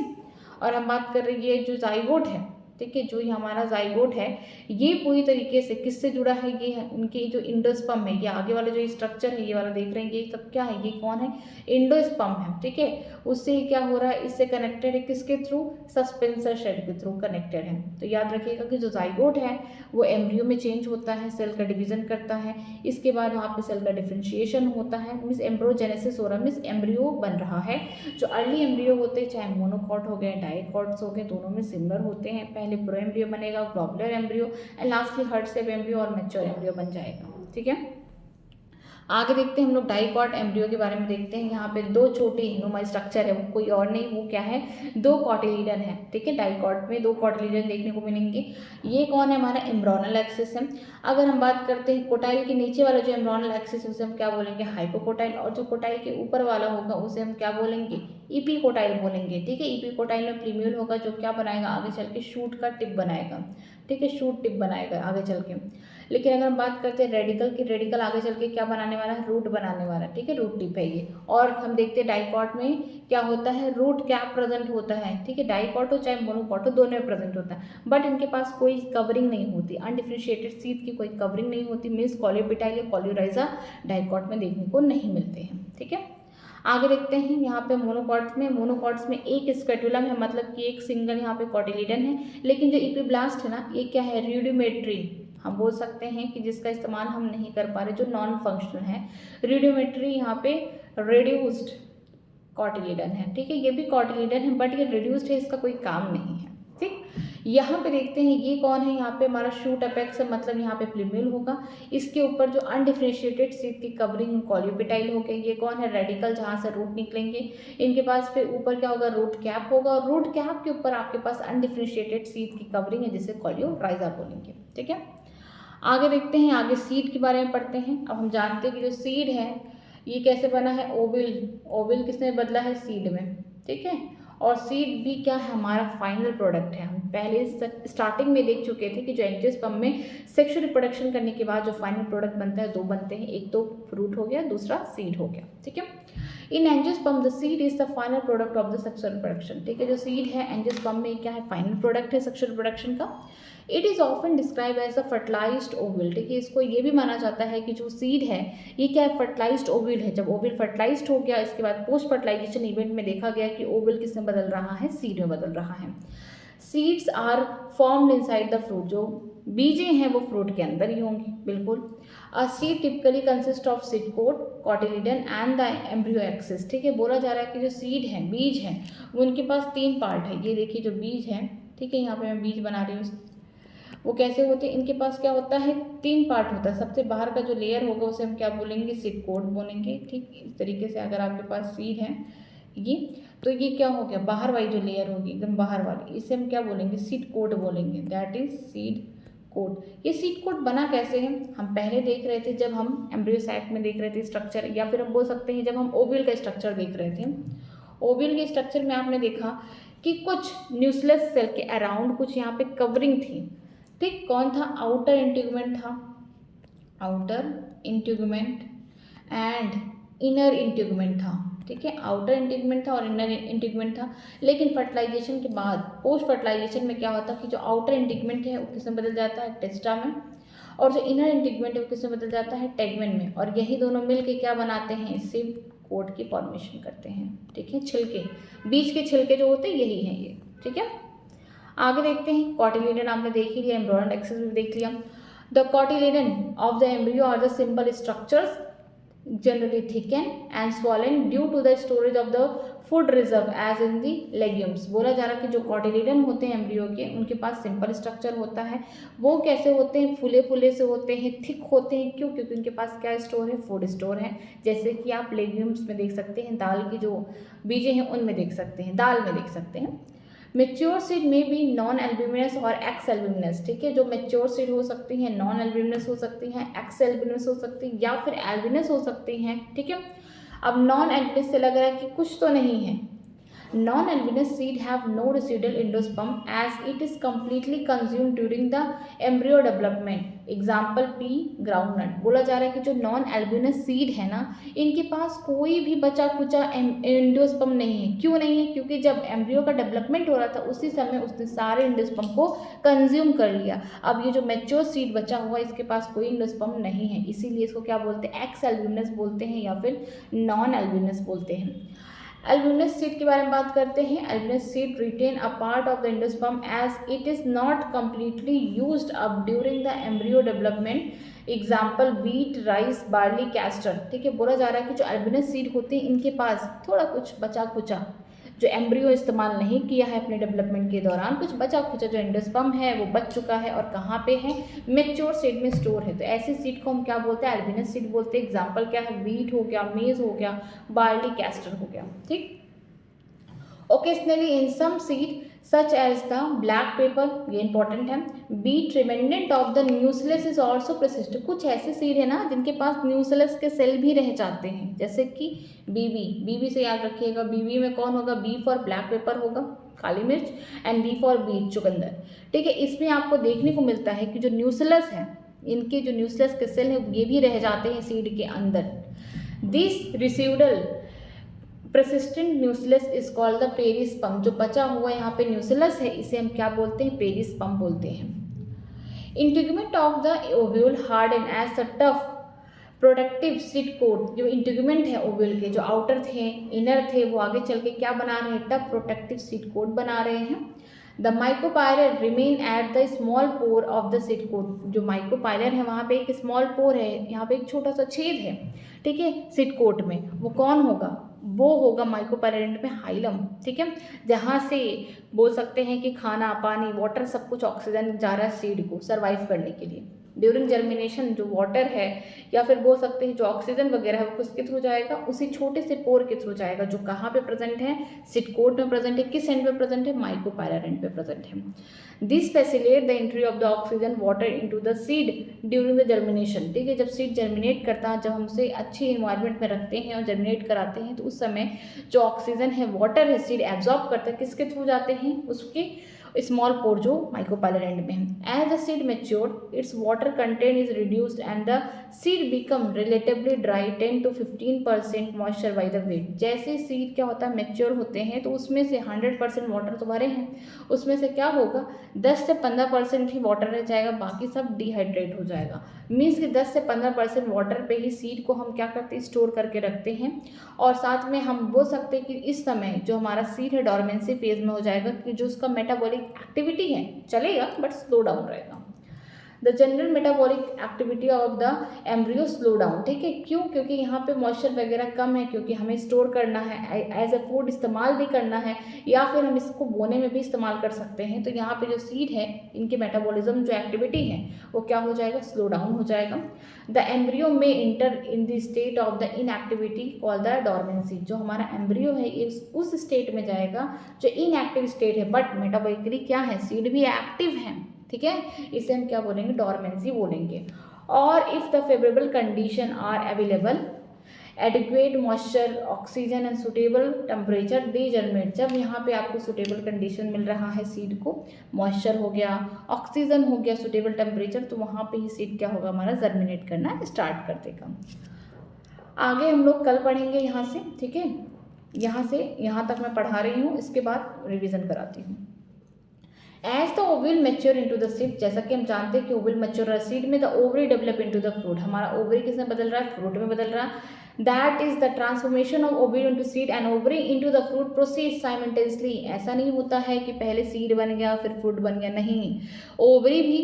और हम बात कर रहे हैं जो जाइगोट है, ठीक है, जो ये हमारा जाइगोट है, ये पूरी तरीके से किससे जुड़ा है, ये है इनके जो इंडोस्पर्म है, ये आगे वाला जो स्ट्रक्चर है ये वाला देख रहे हैं, ये सब क्या है, ये कौन है, इंडोस्पर्म है। ठीक है, उससे क्या हो रहा है, इससे कनेक्टेड है किसके थ्रू, सस्पेंसर शेल के थ्रू कनेक्टेड है। तो याद रखिएगा कि जो जाइगोट है वो एम्ब्रियो में चेंज होता है, सेल का डिवीजन करता है, इसके बाद वहाँ पे सेल का डिफ्रेंशिएशन होता है, मीन्स एम्ब्रियोजेनेसिस हो रहा है, मीन्स एम्ब्रियो बन रहा है। जो अर्ली एम्ब्रियो होते हैं, चाहे मोनोकॉट हो गए डाइकॉट्स हो गए, दोनों में सिमिलर होते हैं, पहले प्रो एम्ब्रियो बनेगा, globular embryo, and lastly heart shape embryo और मैच्योर एम्ब्रियो बन जाएगा। ठीक है, आगे देखते हैं हम लोग डाइकॉट एम्ब्रियो के बारे में देखते हैं। यहाँ पे 2 छोटे न्यूमा स्ट्रक्चर है, वो कोई और नहीं, वो क्या है, 2 कॉटिलिडन है। ठीक है, डाइकॉट में 2 कॉटिलिडन देखने को मिलेंगे। ये कौन है, हमारा एम्ब्रोनल एक्सिस है। अगर हम बात करते हैं कोटाइल के नीचे वाला जो एम्ब्रोनल एक्सिस है उसे हम क्या बोलेंगे, हाइपोकोटाइल, और जो कोटाइल के ऊपर वाला होगा उसे हम क्या बोलेंगे, इपीकोटाइल बोलेंगे। ठीक है, इपीकोटाइल में प्लीम्यूल होगा जो क्या बनाएगा, आगे चल के शूट का टिप बनाएगा। ठीक है, शूट टिप बनाएगा आगे चल के। लेकिन अगर हम बात करते हैं रेडिकल की, रेडिकल आगे चल के क्या बनाने वाला है, रूट बनाने वाला। ठीक है, रूट टिप है ये। और हम देखते हैं डाइकॉट में क्या होता है, रूट कैप प्रेजेंट होता है। ठीक है, डाइकॉट हो चाहे मोनोकॉट हो, दोनों में प्रेजेंट होता है, बट इनके पास कोई कवरिंग नहीं होती, अनडिफरेंशिएटेड सीड की कोई कवरिंग नहीं होती, मीन्स कॉलियोपिटाइल या कॉलियोराइजा डाइकॉट में देखने को नहीं मिलते हैं। ठीक है, आगे देखते हैं यहाँ पे मोनोकॉट्स में एक स्केटुलम है, मतलब कि एक सिंगल यहाँ पे कॉटिलिडन है। लेकिन जो इपीब्लास्ट है ना, ये क्या है, रूडिमेट्री हम बोल सकते हैं कि जिसका इस्तेमाल हम नहीं कर पा रहे, जो नॉन फंक्शनल है। रूडिमेट्री यहाँ पे रिड्यूस्ड कॉटिलिडन है। ठीक है, ये भी कॉटिलिडन है बट ये रिड्यूस्ड है, इसका कोई काम नहीं है। ठीक, यहाँ पे देखते हैं ये कौन है, यहाँ पे हमारा शूट अपेक्स है, मतलब यहाँ पे प्लीम्यूल होगा, इसके ऊपर जो अनडिफरेंशिएटेड सीड की कवरिंग कॉलियोपिटाइल हो गई। ये कौन है, रेडिकल, जहाँ से रूट निकलेंगे। इनके पास फिर ऊपर क्या होगा, रूट कैप होगा, और रूट कैप के ऊपर आपके पास अनडिफरेंशिएटेड सीड की कवरिंग है जिसे कॉलियोराइजा बोलेंगे। ठीक है, आगे देखते हैं, आगे सीड के बारे में पढ़ते हैं। अब हम जानते हैं कि जो सीड है ये कैसे बना है, ओविल किसने बदला है, सीड में। ठीक है, और सीड भी क्या है, हमारा फाइनल प्रोडक्ट है। हम पहले स्टार्टिंग में देख चुके थे कि जो एंजियोस्पर्म में सेक्सुअल रिप्रोडक्शन करने के बाद जो फाइनल प्रोडक्ट बनता है 2 बनते हैं, एक तो फ्रूट हो गया, दूसरा सीड हो गया। ठीक है, in angiosperm the seed is the final product of the sexual reproduction. ठीक है, जो सीड है एंजियोस्पर्म में क्या है, फाइनल प्रोडक्ट है सेक्सुअल रिप्रोडक्शन का। It is often describe as a fertilized ovule. ठीक है, इसको ये भी माना जाता है कि जो सीड है ये क्या है, फर्टिलाइज्ड ओविल है। जब ओविल फर्टिलाइज्ड हो गया, इसके बाद पोस्ट फर्टिलाइजेशन इवेंट में देखा गया कि ओविल किसमें बदल रहा है, सीड में बदल रहा है। Seeds are formed inside the fruit, जो बीजें हैं वो फ्रूट के अंदर ही होंगी, बिल्कुल। A seed typically consist of seed coat, cotyledon and the embryo axis. ठीक है, बोला जा रहा है कि जो सीड है, बीज है, वो उनके पास 3 पार्ट है। ये देखिए जो बीज है, ठीक है, यहाँ पे मैं बीज बना रही हूँ, वो कैसे होते हैं, इनके पास क्या होता है, 3 पार्ट होता है। सबसे बाहर का जो लेयर होगा उसे हम क्या बोलेंगे, सीड कोट बोलेंगे। ठीक, इस तरीके से अगर आपके पास सीड है ये, तो ये क्या हो गया, बाहर वाली जो लेयर होगी एकदम बाहर वाली, इसे हम क्या बोलेंगे, सीड कोट बोलेंगे, दैट इज सीड कोट। ये सीड कोट बना कैसे है, हम पहले देख रहे थे जब हम एम्ब्रियो साइट में देख रहे थे स्ट्रक्चर, या फिर हम बोल सकते हैं जब हम ओविल का स्ट्रक्चर देख रहे थे। ओविल के स्ट्रक्चर में आपने देखा कि कुछ न्यूक्लियस सेल के अराउंड कुछ यहाँ पे कवरिंग थी। ठीक, कौन था, आउटर इंट्यूगमेंट था, आउटर इंट्यूगमेंट एंड इनर इंट्यूगमेंट था। ठीक है, आउटर इंट्यूगमेंट था और इनर इंट्यूगमेंट था। लेकिन फर्टिलाइजेशन के बाद, पोस्ट फर्टिलाइजेशन में क्या होता है कि जो आउटर इंट्यूगमेंट है वो किसमें बदल जाता है, टेस्टा में, और जो इनर इंट्यूगमेंट है वो किसमें बदल जाता है, टेगमेन में। और यही दोनों मिलकर क्या बनाते हैं, सीड कोट की फॉर्मेशन करते हैं। ठीक है, छिलके, बीज के छिलके जो होते हैं यही हैं ये। ठीक है, आगे देखते हैं, कॉटिलिडन आपने देख ही लिया, एम्ब्रियोनल एक्सिस भी देख लिया। The cotyledon of the embryo are the simple structures generally thicken and swollen due to the storage of the food reserve as in the legumes. बोला जा रहा है कि जो कॉटिलिडन होते हैं एम्ब्रियो के, उनके पास सिंपल स्ट्रक्चर होता है। वो कैसे होते हैं? फूले फूले से होते हैं, थिक होते हैं। क्यों? क्योंकि उनके पास क्या स्टोर है? फूड स्टोर है। जैसे कि आप लेग्यूम्स में देख सकते हैं, दाल की जो बीजें हैं उनमें देख सकते हैं, दाल में देख सकते हैं। मेच्योर सीड में भी नॉन एल्ब्यूमिनस और एक्स एल्ब्यूमिनस, ठीक है। जो मेच्योर सीड हो सकती हैं, नॉन एल्ब्यूमिनस हो सकती हैं, एक्स एल्ब्यूमिनस हो सकती हैं, या फिर एल्ब्यूमिनस हो सकती हैं, ठीक है। अब नॉन एल्ब्यूमिनस से लग रहा है कि कुछ तो नहीं है। Non-albinous seed have no residual endosperm as it is completely consumed during the embryo development. Example P groundnut। बोला जा रहा है कि जो नॉन एल्ब्यूमिनस सीड है ना, इनके पास कोई भी बचा कुचा एंडोस्पर्म नहीं है। क्यों नहीं है? क्योंकि जब एम्ब्रियो का डेवलपमेंट हो रहा था उसी समय उसने सारे एंडोस्पर्म को कंज्यूम कर लिया। अब ये जो मैच्योर सीड बचा हुआ, इसके पास कोई एंडोस्पर्म नहीं है, इसीलिए इसको क्या बोलते हैं? एक्स एल्ब्यूमिनस बोलते हैं या फिर नॉन एल्ब्यूमिनस बोलते हैं। एल्ब्यूमिनस सीड के बारे में बात करते हैं। Albuminous seed retain a part of the endosperm as it is not completely used up during the embryo development. Example wheat, rice, barley, castor, ठीक है। बोला जा रहा है कि जो एल्ब्यूमिनस सीड होते हैं इनके पास थोड़ा कुछ बचा कुचा जो एम्ब्रियो इस्तेमाल नहीं किया है अपने डेवलपमेंट के दौरान, कुछ बचा खुचा जो एंडोस्पर्म है वो बच चुका है, और कहाँ पे है? मैच्योर सीड में स्टोर है। तो ऐसी सीड को हम क्या बोलते हैं? एल्ब्यूमिनस सीड बोलते हैं। एग्जाम्पल क्या है? व्हीट हो गया, मेज हो गया, बार्ली, कैस्टर हो गया, ठीक। Occasionally in some seed such as the black pepper, ये इंपॉर्टेंट है, beet remnant of the nucleus is also persist. कुछ ऐसे सीड है ना जिनके पास न्यूक्लियस के सेल भी रह जाते हैं, जैसे कि बीबी से याद रखिएगा। बीबी में कौन होगा? बी फॉर ब्लैक पेपर होगा, काली मिर्च, एंड बी फॉर बीट, चुकंदर, ठीक है। इसमें आपको देखने को मिलता है कि जो न्यूक्लियस है, इनके जो न्यूक्लियस के सेल है ये भी रह जाते हैं सीड के अंदर। This residual persistent nucleus is called the perisperm. जो बचा हुआ यहाँ पे न्यूक्लियस है इसे हम क्या बोलते हैं? पेरिस्पर्म बोलते हैं। Integument of the ovule harden as the tough protective seed coat. जो इंटीग्यूमेंट है ओव्यूल के, जो आउटर थे, इनर थे, वो आगे चल के क्या बना रहे हैं? टफ प्रोटेक्टिव सीड कोट बना रहे हैं। The micropylar remain at the small pore of the seed coat. जो माइक्रोपाइलर है वहाँ पे एक स्मॉल पोर है, यहाँ पे एक छोटा सा छेद है, ठीक है, सीड कोट में। वो कौन होगा? वो होगा माइक्रोपाइलर में हाइलम, ठीक है। जहाँ से बोल सकते हैं कि खाना, पानी, वाटर, सब कुछ ऑक्सीजन जा रहा है सीड को सर्वाइव करने के लिए। ड्यूरिंग जर्मिनेशन जो वाटर है या फिर बोल सकते हैं जो ऑक्सीजन वगैरह है वो किसके थ्रू जाएगा? उसी छोटे से पोर के थ्रू जाएगा, जो कहाँ पे प्रेजेंट है? सीड कोट में प्रेजेंट है। किस एंड पे प्रेजेंट है? माइक्रोपाइलर एंड पे प्रेजेंट है। This facilitate the entry of the oxygen water into the seed during the germination, ठीक है। जब सीड जर्मिनेट करता है, जब हम उसे अच्छी इन्वायरमेंट में रखते हैं और जर्मिनेट कराते हैं, तो उस समय जो ऑक्सीजन है, वाटर है, सीड एब्जॉर्ब करता है, किसके थ्रू जाते हैं? उसके स्मॉल पोर जो माइक्रोपाइलर एंड में है। As the seed matured its water content is reduced and the seed become relatively dry 10 to 15% moisture by the weight. जैसे सीड क्या होता है? मैच्योर होते हैं तो उसमें से 100% वाटर तो भरे हैं, उसमें से क्या होगा? 10 से 15% ही वाटर रह जाएगा, बाकी सब डिहाइड्रेट हो जाएगा। मीन्स कि 10 से 15% वाटर पे ही सीड को हम क्या करते हैं? स्टोर करके रखते हैं। और साथ में हम बोल सकते हैं कि इस समय जो हमारा सीड है डोरमेंसी फेज में हो जाएगा, कि जो उसका मेटाबॉलिक एक्टिविटी है चलेगा बट स्लो डाउन रहेगा। The general metabolic activity of the embryo slow down, ठीक है। क्यों? क्योंकि यहाँ पे मॉइस्चर वगैरह कम है, क्योंकि हमें स्टोर करना है, एज ए फूड इस्तेमाल भी करना है, या फिर हम इसको बोने में भी इस्तेमाल कर सकते हैं। तो यहाँ पे जो सीड है, इनके मेटाबॉलिज्म जो एक्टिविटी है वो क्या हो जाएगा? स्लो डाउन हो जाएगा। द एम्ब्रियो में inter in the state of the inactivity call the dormancy. जो हमारा एम्ब्रियो है उस स्टेट में जाएगा जो इनएक्टिव स्टेट है, बट मेटाबॉलिकली क्या है? सीड भी एक्टिव है, ठीक है। इसे हम क्या बोलेंगे? डोरमेंसी बोलेंगे। और if the favourable condition are available, adequate moisture, oxygen and suitable temperature, they germinate. जब यहाँ पे आपको सुटेबल कंडीशन मिल रहा है सीड को, मॉइस्चर हो गया, ऑक्सीजन हो गया, सुटेबल टेम्परेचर, तो वहाँ पे ही सीड क्या होगा? हमारा जर्मिनेट करना स्टार्ट कर देगा। आगे हम लोग कल पढ़ेंगे यहाँ से, ठीक है। यहाँ से यहाँ तक मैं पढ़ा रही हूँ, इसके बाद रिविजन कराती हूँ। As the ovule mature into the seed, जैसा कि हम जानते हैं कि ओवल मैच्योर रहा सीड में, the ovary develop into the fruit. हमारा ओवरी किसमें बदल रहा है? फ्रूट में बदल रहा है। That is the transformation of ovary into seed and ovary into the fruit proceed simultaneously. ऐसा नहीं होता है कि पहले सीड बन गया फिर फ्रूट बन गया, नहीं। ओवरी भी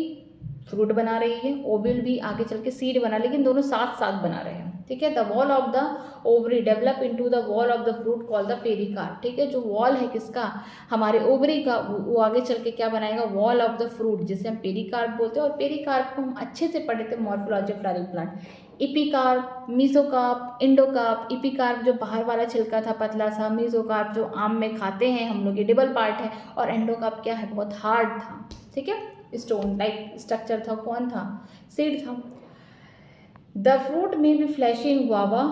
फ्रूट बना रही है, ओवल भी आगे चल के सीड बना, लेकिन दोनों साथ साथ बना रहे हैं। ठीक है। The wall of the ovary develop into the wall of the fruit call the pericarp, ठीक है। जो वॉल है किसका, हमारे ओवरी का, वो आगे चल के क्या बनाएगा, वॉल ऑफ द फ्रूट, जिसे हम पेरिकार्प बोलते हैं। और पेरिकार्प को हम अच्छे से पढ़े थे morphology of flowering plant. Epicarp, mesocarp, endocarp. Epicarp जो बाहर वाला छिलका था पतला सा, मीसोकार्प जो आम में खाते हैं हम लोग, एडिबल पार्ट है, और एंडोकार्प क्या है, बहुत हार्ड था, ठीक है, स्टोन लाइक स्ट्रक्चर था। कौन था, सीड था। The fruit may be fleshy in guava,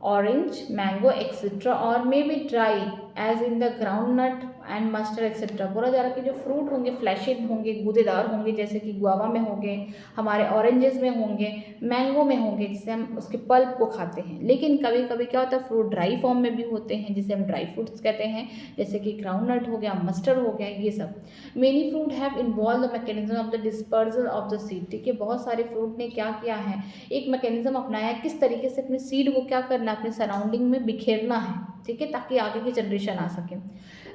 orange, mango etcetera, और may be dry as in the groundnut and mustard etcetera. बोला जा रहा है कि जो फ्रूट होंगे फ्लैशिड होंगे, गूदेदार होंगे, जैसे कि गुआवा में होंगे, हमारे ऑरेंजेस में होंगे, मैंगो में होंगे, जिसे हम उसके पल्प को खाते हैं। लेकिन कभी कभी क्या होता है, फ्रूट ड्राई फॉर्म में भी होते हैं, जिसे हम ड्राई फ्रूट्स कहते हैं, जैसे कि ग्राउंड नट हो गया, मस्टर्ड हो गया, ये सब। Many fruit have involve the mechanism of the dispersal of the seed, ठीक है। बहुत सारे फ्रूट ने क्या किया है, एक मैकेनिज्म अपनाया है, किस तरीके से अपने सीड को क्या करना है, अपने सराउंडिंग में बिखेरना है, ठीक है, ताकि आगे की जनरेशन आ सके।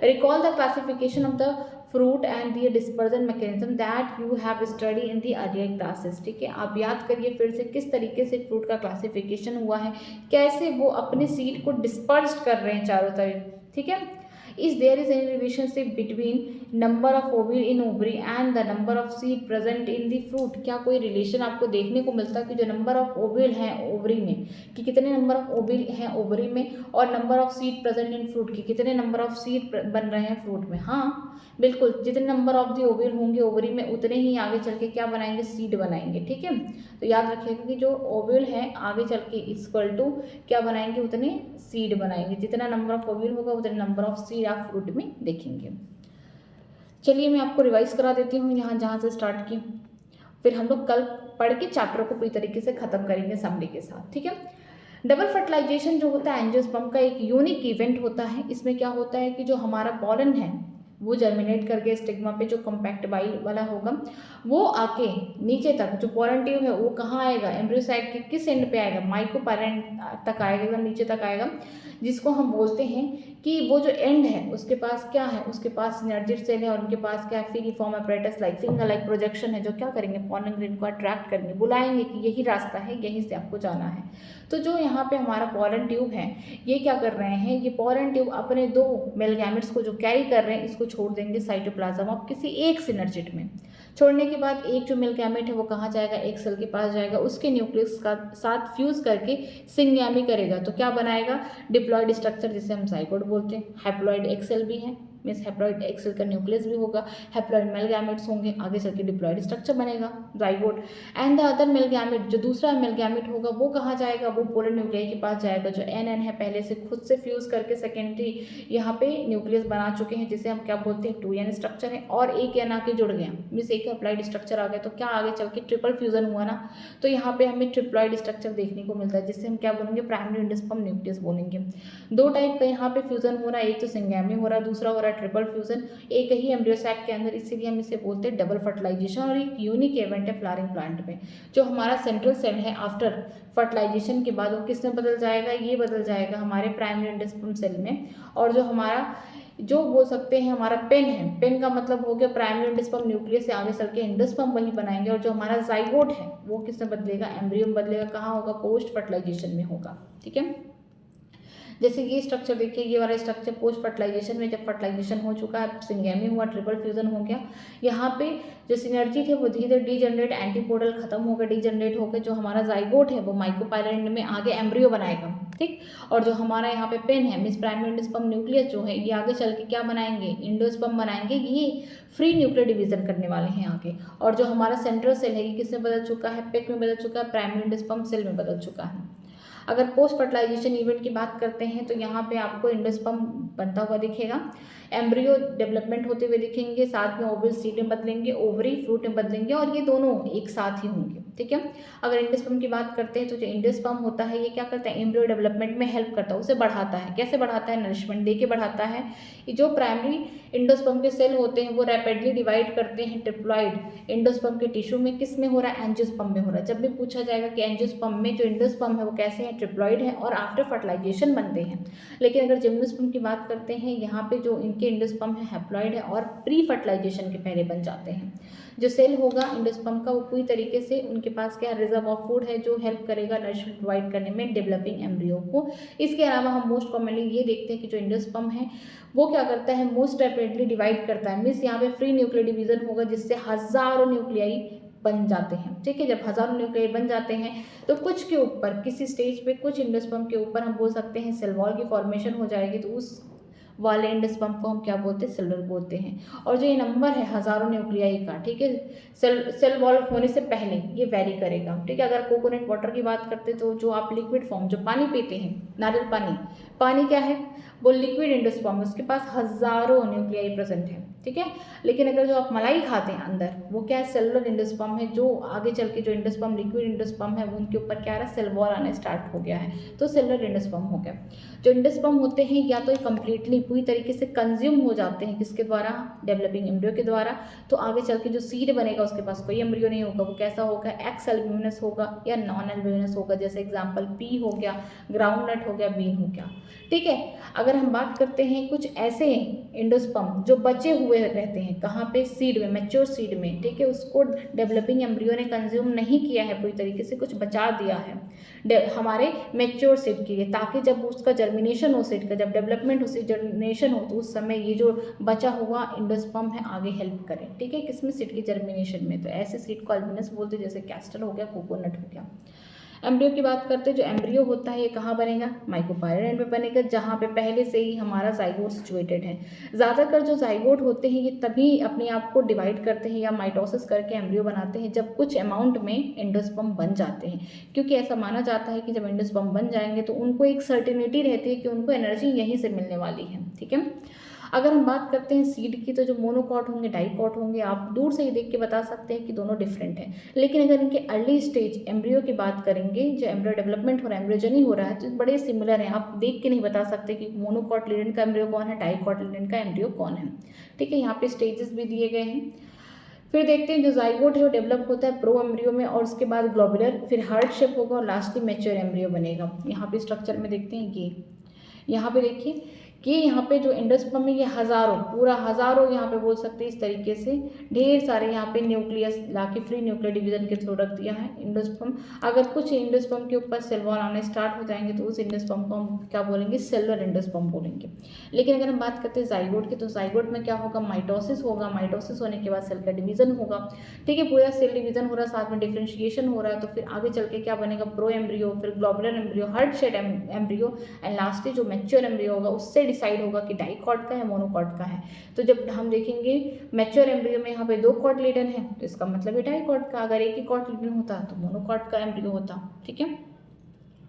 Recall the classification of the fruit and the dispersion mechanism that you have studied in the earlier classes, ठीक है। आप याद करिए फिर से किस तरीके से फ्रूट का क्लासिफिकेशन हुआ है, कैसे वो अपने सीड को डिस्पर्स कर रहे हैं चारों तरफ, ठीक है। Is there is any relationship between number of ovule in ovary and the number of seed present in the fruit? क्या कोई रिलेशन आपको देखने को मिलता है कि जो नंबर ऑफ ओव्यूल हैं ओवरी में, कि कितने नंबर ऑफ ओव्यूल हैं ओवरी में, और number of seed present in fruit, की कितने नंबर ऑफ सीड बन रहे हैं फ्रूट में। हाँ बिल्कुल, जितने नंबर ऑफ दी ओव्यूल होंगे ओवरी में, उतने ही आगे चल के क्या बनाएंगे, सीड बनाएंगे, ठीक है। तो याद रखिएगा कि जो ओव्यूल है आगे चल के इक्वल टू क्या बनाएंगे, उतने सीड बनाएंगे। जितना नंबर ऑफ ओव्यूल होगा उतने नंबर ऑफ सीड आप फ्रूट में देखेंगे। चलिए मैं आपको रिवाइज करा देती हूँ यहाँ जहाँ से स्टार्ट की, फिर हम लोग कल पढ़ के चैप्टर को पूरी तरीके से खत्म करेंगे समरी के साथ, ठीक है। डबल फर्टिलाइजेशन जो होता है एंजियोस्पर्म का एक यूनिक इवेंट होता है। इसमें क्या होता है कि जो हमारा पॉलन है वो जर्मिनेट करके स्टिग्मा पे जो कॉम्पैक्ट बाइल वाला होगा वो आके नीचे तक जो पोलन ट्यूब है वो कहाँ आएगा, एम्ब्रियो साइड के किस एंड पे आएगा, माइकोपाइलेट तक आएगा, एकदम नीचे तक आएगा, जिसको हम बोलते हैं कि वो जो एंड है उसके पास क्या है, उसके पास सिनर्जिड सेल है और उनके पास क्या है, filiform apparatus like finger like projection है, जो क्या करेंगे, पोलन ग्रेन को अट्रैक्ट करेंगे, बुलाएंगे कि यही रास्ता है, यहीं से आपको जाना है। तो जो यहाँ पे हमारा पोलन ट्यूब है ये क्या कर रहे हैं, ये पोलन ट्यूब अपने दो मेल गैमेट्स को जो कैरी कर रहे हैं इसको छोड़ देंगे साइटोप्लाज्म ऑफ किसी एक सिनर्जिड में। छोड़ने के बाद एक जो मेल गैमेट है वो कहाँ जाएगा, एक सेल के पास जाएगा, उसके न्यूक्लियस का साथ फ्यूज करके सिंगैमी करेगा, तो क्या बनाएगा, डिप्लॉयड स्ट्रक्चर, जिसे हम जाइगोट बोलते हैं। हैप्लॉयड एक सेल भी है, मीन्स हैप्लॉयड एक सेल का न्यूक्लियस भी होगा, हैप्लॉयड मेल गैमेट्स होंगे, आगे चल के डिप्लॉयड स्ट्रक्चर बनेगा zygote. And the other male gamete, जो दूसरा मेल गैमेट होगा वो कहाँ जाएगा, वो पोलर न्यूक्लियाई के पास जाएगा, जो एन है पहले से खुद से फ्यूज करके सेकेंडरी यहाँ पे न्यूक्लियस बना चुके हैं, जिसे हम क्या बोलते हैं, 2n स्ट्रक्चर है, और एक एन आके जुड़ गया, मीन्स एक अप्लाइड स्ट्रक्चर आ गया, तो क्या आगे चल के ट्रिपल फ्यूजन हुआ ना, तो यहाँ पे हमें ट्रिप्लॉइड स्ट्रक्चर देखने को मिलता है, जिससे हम क्या बोलेंगे, प्राइमरी एंडोस्पर्म न्यूक्लियस बोलेंगे। दो टाइप का यहाँ पे फ्यूजन हो रहा है, एक तो सिंगैमी हो रहा है, दूसरा हो रहा है ट्रिपल फ्यूजन एक ही एम्ब्रियो सैक के अंदर, इसीलिए हम इसे बोलते हैं डबल फर्टिलाइजेशन। और एक यूनिक इवेंट है फ्लावरिंग प्लांट में। जो हमारा सेंट्रल सेल है आफ्टर फर्टिलाइजेशन के बाद वो किस में बदल जाएगा, ये बदल जाएगा हमारे प्राइमरी एंडोस्पर्म सेल में। और जो हमारा जो बोल सकते हैं हमारा पेन है, पेन का मतलब हो गया प्राइमरी एंडोस्पर्म न्यूक्लियस से आगे चल के एंडोस्पर्म वही बनाएंगे। और जो हमारा जाइगोट है वो किस में बदलेगा, एम्ब्रियो में बदलेगा, कहाँ होगा, पोस्ट फर्टिलाइजेशन में होगा, ठीक है। जैसे ये स्ट्रक्चर देखिए, ये वाला स्ट्रक्चर पोस्ट फर्टिलाइजेशन में, जब फर्टिलाइजेशन हो चुका है, सिंगैमी हुआ, ट्रिपल फ्यूजन हो गया, यहाँ पे जो सिनर्जी थे वो धीरे धीरे डीजनरेट, एंटीपोडल खत्म हो गया, डीजनरेट होकर जो हमारा जाइगोट है वो माइकोपाइलेट में आगे एम्ब्रियो बनाएगा, ठीक। और जो हमारा यहाँ पे पेन है, मिस प्राइमरी एंडोस्पर्म न्यूक्लियस जो है ये आगे चल के क्या बनाएंगे, एंडोस्पर्म बनाएंगे, ये फ्री न्यूक्लियर डिवीजन करने वाले हैं आगे। और जो हमारा सेंट्रल सेल है ये किस में बदल चुका है, पेक में बदल चुका है, प्राइमरी एंडोस्पर्म सेल में बदल चुका है। अगर पोस्ट फर्टिलाइजेशन इवेंट की बात करते हैं तो यहाँ पे आपको एंडोस्पर्म बनता हुआ दिखेगा, एम्ब्रियो डेवलपमेंट होते हुए दिखेंगे, साथ में ओवल सीड में बदलेंगे, ओवरी फ्रूट में बदलेंगे, और ये दोनों एक साथ ही होंगे, ठीक है। अगर एंडोस्पर्म की बात करते हैं तो जो एंडोस्पर्म होता है ये क्या करता है, एम्ब्रियो डेवलपमेंट में हेल्प करता है, उसे बढ़ाता है। कैसे बढ़ाता है, नरिशमेंट दे के बढ़ाता है। जो प्राइमरी एंडोस्पर्म के सेल होते हैं वो रैपिडली डिवाइड करते हैं ट्रिप्लॉइड एंडोस्पर्म के टिश्यू में, किस में हो रहा है, एंजियोस्पर्म में हो रहा है। जब भी पूछा जाएगा कि एंजियोस्पर्म में जो एंडोस्पर्म है वो कैसे है, ट्रिप्लॉइड है और आफ्टर फर्टिलाइजेशन बनते हैं। लेकिन अगर जिम्नोस्पर्म की बात करते हैं, यहाँ पे जो इनके एंडोस्पर्म है हैप्लॉइड है और प्री फर्टिलाइजेशन के पहले बन जाते हैं। जो सेल होगा एंडोस्पर्म का वो पूरी तरीके से उनके उनके पास क्या रिजर्व ऑफ फूड है जो हेल्प करेगा नरिशमेंट प्रोवाइड करने में डेवलपिंग एम्ब्रियो को। इसके अलावा हम मोस्ट कॉमनली ये देखते हैं कि जो एंडोस्पर्म है वो क्या करता है, मोस्ट रैपिडली डिवाइड करता है। मीन्स यहाँ पे फ्री न्यूक्लियर डिवीजन होगा जिससे हजारों न्यूक्लियाई बन जाते हैं। ठीक है, जब हजारों न्यूक्लियाई बन जाते हैं तो कुछ के ऊपर किसी स्टेज पे कुछ एंडोस्पर्म के ऊपर हम बोल सकते हैं सेल वॉल की फॉर्मेशन हो जाएगी, तो उस वाले एंडोस्पर्म को हम क्या बोलते हैं, सेलुलर बोलते हैं। और जो ये नंबर है हजारों न्यूक्लियाई का, ठीक है, सेल वॉल होने से पहले ये वेरी करेगा। ठीक है, अगर कोकोनट वाटर की बात करते तो जो आप लिक्विड फॉर्म जो पानी पीते हैं, नारियल पानी, पानी क्या है वो लिक्विड एंडोस्पर्म, उसके पास हजारों न्यूक्लियाई प्रेजेंट है। ठीक है, लेकिन अगर जो आप मलाई खाते हैं अंदर वो क्या है, सेलुलर एंडोस्पर्म है। जो आगे चल के जो एंडोस्पर्म लिक्विड एंडोस्पर्म है उनके ऊपर क्या रहा, सेल वॉल आने स्टार्ट हो गया है, तो सेलुलर एंडोस्पर्म हो गया। जो एंडोस्पर्म होते हैं या तो ये कंप्लीटली पूरी तरीके से कंज्यूम हो जाते हैं, किसके द्वारा, डेवलपिंग एम्ब्रियो के द्वारा। तो आगे चल के जो सीड बनेगा उसके पास कोई एम्ब्रियो नहीं होगा, वो कैसा होगा, एक्स एल्ब्यूमिनस होगा या नॉन एल्ब्यूमिनस होगा। जैसे एग्जांपल पी हो गया, ग्राउंडनट हो गया, बीन हो गया। ठीक है, अगर हम बात करते हैं कुछ ऐसे एंडोस्पर्म जो बचे हुए रहते हैं, कहाँ पे, सीड में, मैच्योर सीड में। ठीक है, उसको डेवलपिंग एम्ब्रियो ने कंज्यूम नहीं किया है पूरी तरीके से, कुछ बचा दिया है हमारे मैच्योर सीड के लिए, ताकि जब उसका जर्मिनेशन हो, सीड का जब डेवलपमेंट हो, सीड जर्मिनेशन हो, तो उस समय ये जो बचा हुआ एंडोस्पर्म है आगे हेल्प करें। ठीक है, किसमें, सीड के जर्मिनेशन में। तो ऐसे सीड को अल्बिनस बोलते हैं, जैसे कैस्टर हो गया, कोकोनट हो गया। एम्ब्रियो की बात करते हैं, जो एम्ब्रियो होता है ये कहाँ बनेगा, माइक्रोपायलर एंड में बनेगा, जहाँ पे पहले से ही हमारा जाइगोट सिचुएटेड है। ज़्यादातर जो जाइगोट होते हैं ये तभी अपने आप को डिवाइड करते हैं या माइटोसिस करके एम्ब्रियो बनाते हैं जब कुछ अमाउंट में एंडोस्पर्म बन जाते हैं, क्योंकि ऐसा माना जाता है कि जब एंडोस्पर्म बन जाएंगे तो उनको एक सर्टेनिटी रहती है कि उनको एनर्जी यहीं से मिलने वाली है। ठीक है, अगर हम बात करते हैं सीड की, तो जो मोनोकॉट होंगे, डाइकॉट होंगे, आप दूर से ही देख के बता सकते हैं कि दोनों डिफरेंट हैं। लेकिन अगर इनके अर्ली स्टेज एम्ब्रियो की बात करेंगे, जो एम्ब्रियो डेवलपमेंट हो रहा है, एम्ब्रियोजनी हो रहा है, तो बड़े सिमिलर हैं। आप देख के नहीं बता सकते कि मोनोकॉटलिडन का एम्ब्रियो कौन है, डाइकॉटलिडन का एम्ब्रियो कौन है। ठीक है, यहाँ पे स्टेजेस भी दिए गए हैं। फिर देखते हैं जो जाइगोट है वो डेवलप होता है प्रो एम्ब्रियो में, और उसके बाद ग्लोबुलर, फिर हार्ट शेप होगा और लास्टली मैच्योर एम्ब्रियो बनेगा। यहाँ पे स्ट्रक्चर में देखते हैं ये, यहाँ पे देखिए कि यहाँ पे जो एंडोस्पर्म है ये हज़ारों, पूरा हज़ारों यहाँ पे बोल सकते हैं इस तरीके से ढेर सारे यहाँ पे न्यूक्लियस लाके फ्री न्यूक्लियर डिवीजन के थ्रू रख दिया है एंडोस्पर्म। अगर कुछ एंडोस्पर्म के ऊपर सेल वॉल आने स्टार्ट हो जाएंगे तो उस एंडोस्पर्म को हम क्या बोलेंगे, सेलुलर एंडोस्पर्म बोलेंगे। लेकिन अगर हम बात करते हैं जाइगोट की, तो जाइगोट में क्या होगा, माइटोसिस होगा, माइटोसिस होने के बाद सेल का डिवीजन होगा। ठीक है, पूरा सेल डिवीजन हो रहा है, साथ में डिफ्रेंशिएशन हो रहा है, तो फिर आगे चल के क्या बनेगा, प्रो एम्ब्रियो, फिर globular embryo, heart shape embryo, and lastly जो मैच्योर एम्ब्रियो होगा उससे डिसाइड होगा कि डाइकॉट का है, मोनोकॉट का है। तो जब हम देखेंगे मैच्योर एम्ब्रियो में यहाँ पे 2 कॉटलिडन है तो इसका मतलब है डाइकॉट का, अगर एक ही कॉटलिडन होता तो मोनोकॉट का एम्ब्रियो होता। ठीक है,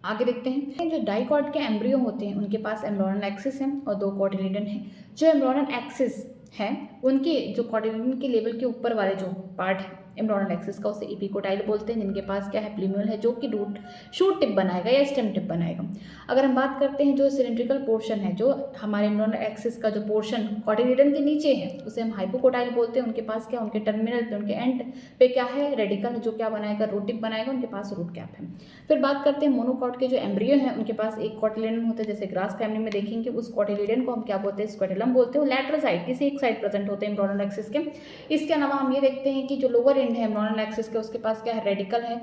आगे देखते हैं। जो डाइकॉट के एम्ब्रियो होते हैं उनके पास एम्ब्रियोनल एक्सिस है और 2 कॉटिलिडन है। जो एम्ब्रियोनल एक्सिस है उनके जो कॉटिलिडन के लेवल के ऊपर वाले जो पार्ट है एम्ब्रियोनल एक्सिस का, उसे एपिकोटाइल बोलते हैं, जिनके पास क्या है, प्लूम्यूल है, जो कि रूट शूट टिप बनाएगा या स्टेम टिप बनाएगा। अगर हम बात करते हैं जो सिलेंड्रिकल पोर्शन है, जो हमारे एम्ब्रियोनल एक्सिस का जो पोर्शन कॉटिलिडन के नीचे है उसे हम हाइपोकोटाइल बोलते हैं। उनके पास क्या, उनके टर्मिनल पे, उनके एंड पे क्या है, रेडिकल, जो क्या बनाएगा, रूट टिप बनाएगा, उनके पास रूट कैप है। फिर बात करते हैं मोनोकॉट के जो एम्ब्रियो है उनके पास एक कॉटिलिडन होता है, जैसे ग्रास फैमिली में देखेंगे उस कॉटिलिडन को हम क्या बोलते हैं, स्क्वेटुलम बोलते हैं। लैटरल साइड, किसी एक साइड प्रेजेंट होते हैं एम्ब्रियोनल एक्सिस के। इसके अलावा हम ये देखते हैं कि जो लोअर एंड है एम्ब्रियोनल एक्सिस के, उसके पास क्या है, रेडिकल है,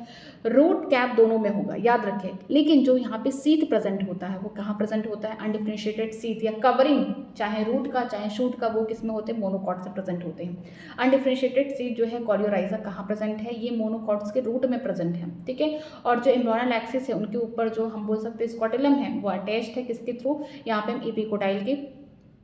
रूट कैप दोनों में होगा, याद रखें। लेकिन जो यहाँ पे सीथ प्रेजेंट होता है वो कहाँ प्रेजेंट होता है, अनडिफरेंशिएटेड सीथ या कवरिंग, चाहे रूट का चाहे शूट का, वो किस में होते हैं, मोनोकॉट से प्रेजेंट होते हैं। अनडिफरेंशिएटेड सीथ जो है कॉलियोराइजा कहाँ प्रेजेंट है, ये मोनोकॉट्स के रूट में प्रेजेंट है। ठीक है, और जो एम्ब्रियोनल एक्सिस है उनके ऊपर जो हम बोल सकते हैं स्क्वेटुलम है वो अटैच्ड है, किसके थ्रू, यहाँ पे हम एपिकोटाइल के,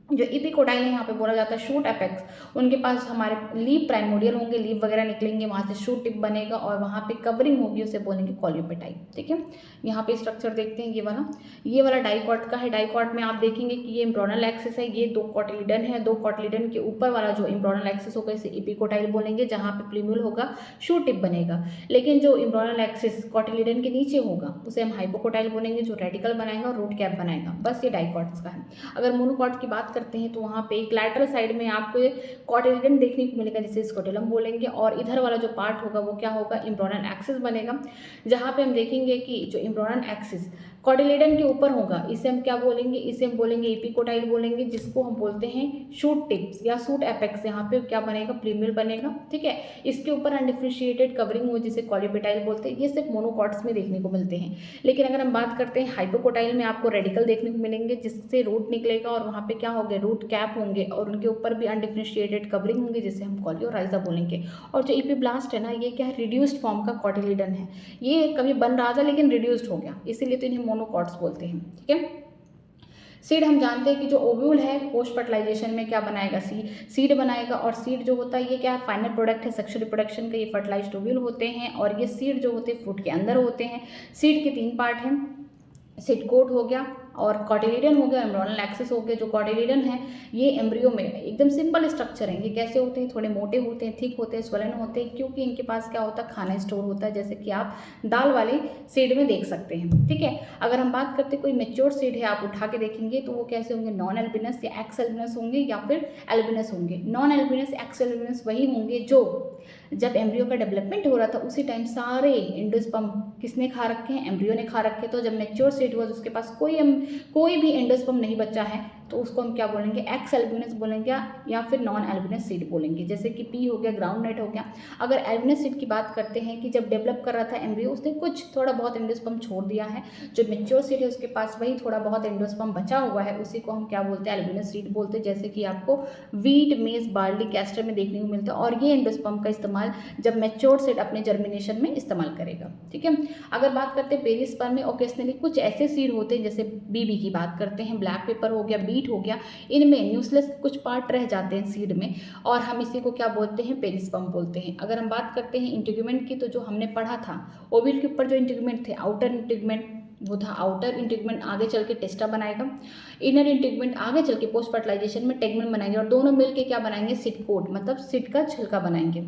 जो एपिकोटाइल है यहाँ पे बोला जाता है शूट एपेक्स, उनके पास हमारे लीफ प्राइमोडियल होंगे, लीफ वगैरह निकलेंगे, वहाँ से शूट टिप बनेगा और वहाँ पे कवरिंग होगी, उसे बोलेंगे कॉलियोपेटाइल। ठीक है, यहाँ पे स्ट्रक्चर देखते हैं, ये वाला डाइकॉट का है। डाइकॉट में आप देखेंगे कि ये एम्ब्रियोनल एक्सिस है, ये 2 कॉटिलिडन है, 2 कॉटिलिडन के ऊपर वाला जो एम्ब्रियोनल एक्सिस होगा इसे एपिकोटाइल बोलेंगे, जहाँ पे प्लूम्यूल होगा, शूट टिप बनेगा। लेकिन जो एम्ब्रियोनल एक्सिस कॉटिलिडन के नीचे होगा उसे हम हाइपोकोटाइल बोलेंगे, जो रेडिकल बनाएगा और रूट कैप बनाएगा। बस ये डाइकॉट्स का है। अगर मोनोकॉट की बात करते हैं तो वहाँ पे एक लैटरल साइड में आपको कॉटिलिडन देखने को मिलेगा, जिसे स्कोटेलम बोलेंगे, और इधर वाला जो पार्ट होगा वो क्या होगा, एम्ब्रियोनल एक्सिस बनेगा, जहाँ पे हम देखेंगे कि जो एम्ब्रियोनल एक्सिस कॉटिलिडन के ऊपर होगा, इसे हम क्या बोलेंगे, इसे हम बोलेंगे एपिकोटाइल बोलेंगे, जिसको हम बोलते हैं शूट टिप्स या शूट एपेक्स। यहाँ पे क्या बनेगा, प्लूमेल बनेगा, ठीक है। इसके ऊपर अनडिफरेंशिएटेड कवरिंग हो, जिसे कॉलिपेटाइल बोलते हैं। ये सिर्फ मोनोकॉट्स में देखने को मिलते हैं। लेकिन अगर हम बात करते हैं हाइपोकोटाइल में, आपको रेडिकल देखने को मिलेंगे, जिससे रूट निकलेगा और वहाँ पे क्या होंगे, रूट कैप होंगे, और उनके ऊपर भी अनडिफरेंशिएटेड कवरिंग होंगे, जिसे हम कॉलियोराइजा बोलेंगे। और जो एपिब्लास्ट है ना, ये क्या है, रिड्यूस्ड फॉर्म का कॉटिलिडन है। ये कभी बन रहा था लेकिन रिड्यूस्ड हो गया, इसीलिए तो इन्हें मोनोकॉट्स बोलते हैं, ठीक है। सीड हम जानते हैं कि जो ओव्यूल है पोस्ट फर्टिलाइजेशन में क्या बनाएगा, सीड बनाएगा। और सीड जो होता है ये क्या है, फाइनल प्रोडक्ट है सेक्सुअल रिप्रोडक्शन का। ये फर्टिलाइज्ड ओव्यूल होते हैं और ये सीड जो होते हैं फ्रूट के अंदर होते हैं। सीड के 3 पार्ट हैं, सीड कोट हो गया और कॉटिलिडन हो गया, एम्ब्रियोनल एक्सिस हो गया। जो कॉटिलिडन है ये एम्ब्रियो में एकदम सिंपल स्ट्रक्चर है। ये कैसे होते हैं, थोड़े मोटे होते हैं, थिक होते हैं, स्वलन होते हैं, क्योंकि इनके पास क्या होता है, खाना स्टोर होता है, जैसे कि आप दाल वाले सीड में देख सकते हैं, ठीक है। अगर हम बात करते हैं कोई मेच्योर सीड है, आप उठा के देखेंगे तो वो कैसे होंगे, नॉन एल्बिनस या एक्स एल्बिनस होंगे या फिर एल्बिनस होंगे। नॉन एल्बिनस एक्स एल्बिनस वही होंगे जो जब एम्ब्रियो का डेवलपमेंट हो रहा था उसी टाइम सारे एंडोस्पर्म किसने खा रखे हैं, एम्ब्रियो ने खा रखे। तो जब मेच्योर सीड हुआ तो उसके पास कोई भी एंडोस्पर्म नहीं बचा है, तो उसको हम क्या बोलेंगे, एक्स एल्बिनस बोलेंगे या फिर नॉन एल्बिनस सीड बोलेंगे। जैसे कि पी हो गया, ग्राउंड नट हो गया। अगर एल्बिनस सीड की बात करते हैं कि जब डेवलप कर रहा था एम्ब्रियो, उसने कुछ थोड़ा बहुत एंडोस्पर्म छोड़ दिया है। जो मेच्योर सीड है उसके पास वही थोड़ा बहुत एंडोस्पर्म बचा हुआ है, उसी को हम क्या बोलते हैं, एल्बिनस सीड बोलते हैं। जैसे कि आपको वीट, मेज, बार्ली, कैस्टर में देखने को मिलता है। और ये एंडोस्पर्म का इस्तेमाल जब मेच्योर सीड अपने जर्मिनेशन में इस्तेमाल करेगा, ठीक है। अगर बात करते हैं पेरिस्पर्म में, ओकेजनली कुछ ऐसे सीड होते हैं, जैसे बीबी की बात करते हैं, ब्लैक पेपर हो गया, बीट हो गया, इनमें न्यूक्लियस कुछ पार्ट रह जाते हैं सीड में, और हम इसी को क्या बोलते हैं, पेरिस्पर्म बोलते हैं। अगर हम बात करते हैं इंटीग्यूमेंट की, तो जो हमने पढ़ा था ओविल के ऊपर जो इंटीग्यूमेंट थे, आउटर इंटीग्यूमेंट वो था, आउटर इंटीग्यूमेंट आगे चल के टेस्टा बनाएगा, इनर इंटीग्यूमेंट आगे चल के पोस्ट फर्टिलाइजेशन में टेगमेंट बनाएंगे, और दोनों मिलके क्या बनाएंगे, सीड कोट, मतलब सीड का छिलका बनाएंगे।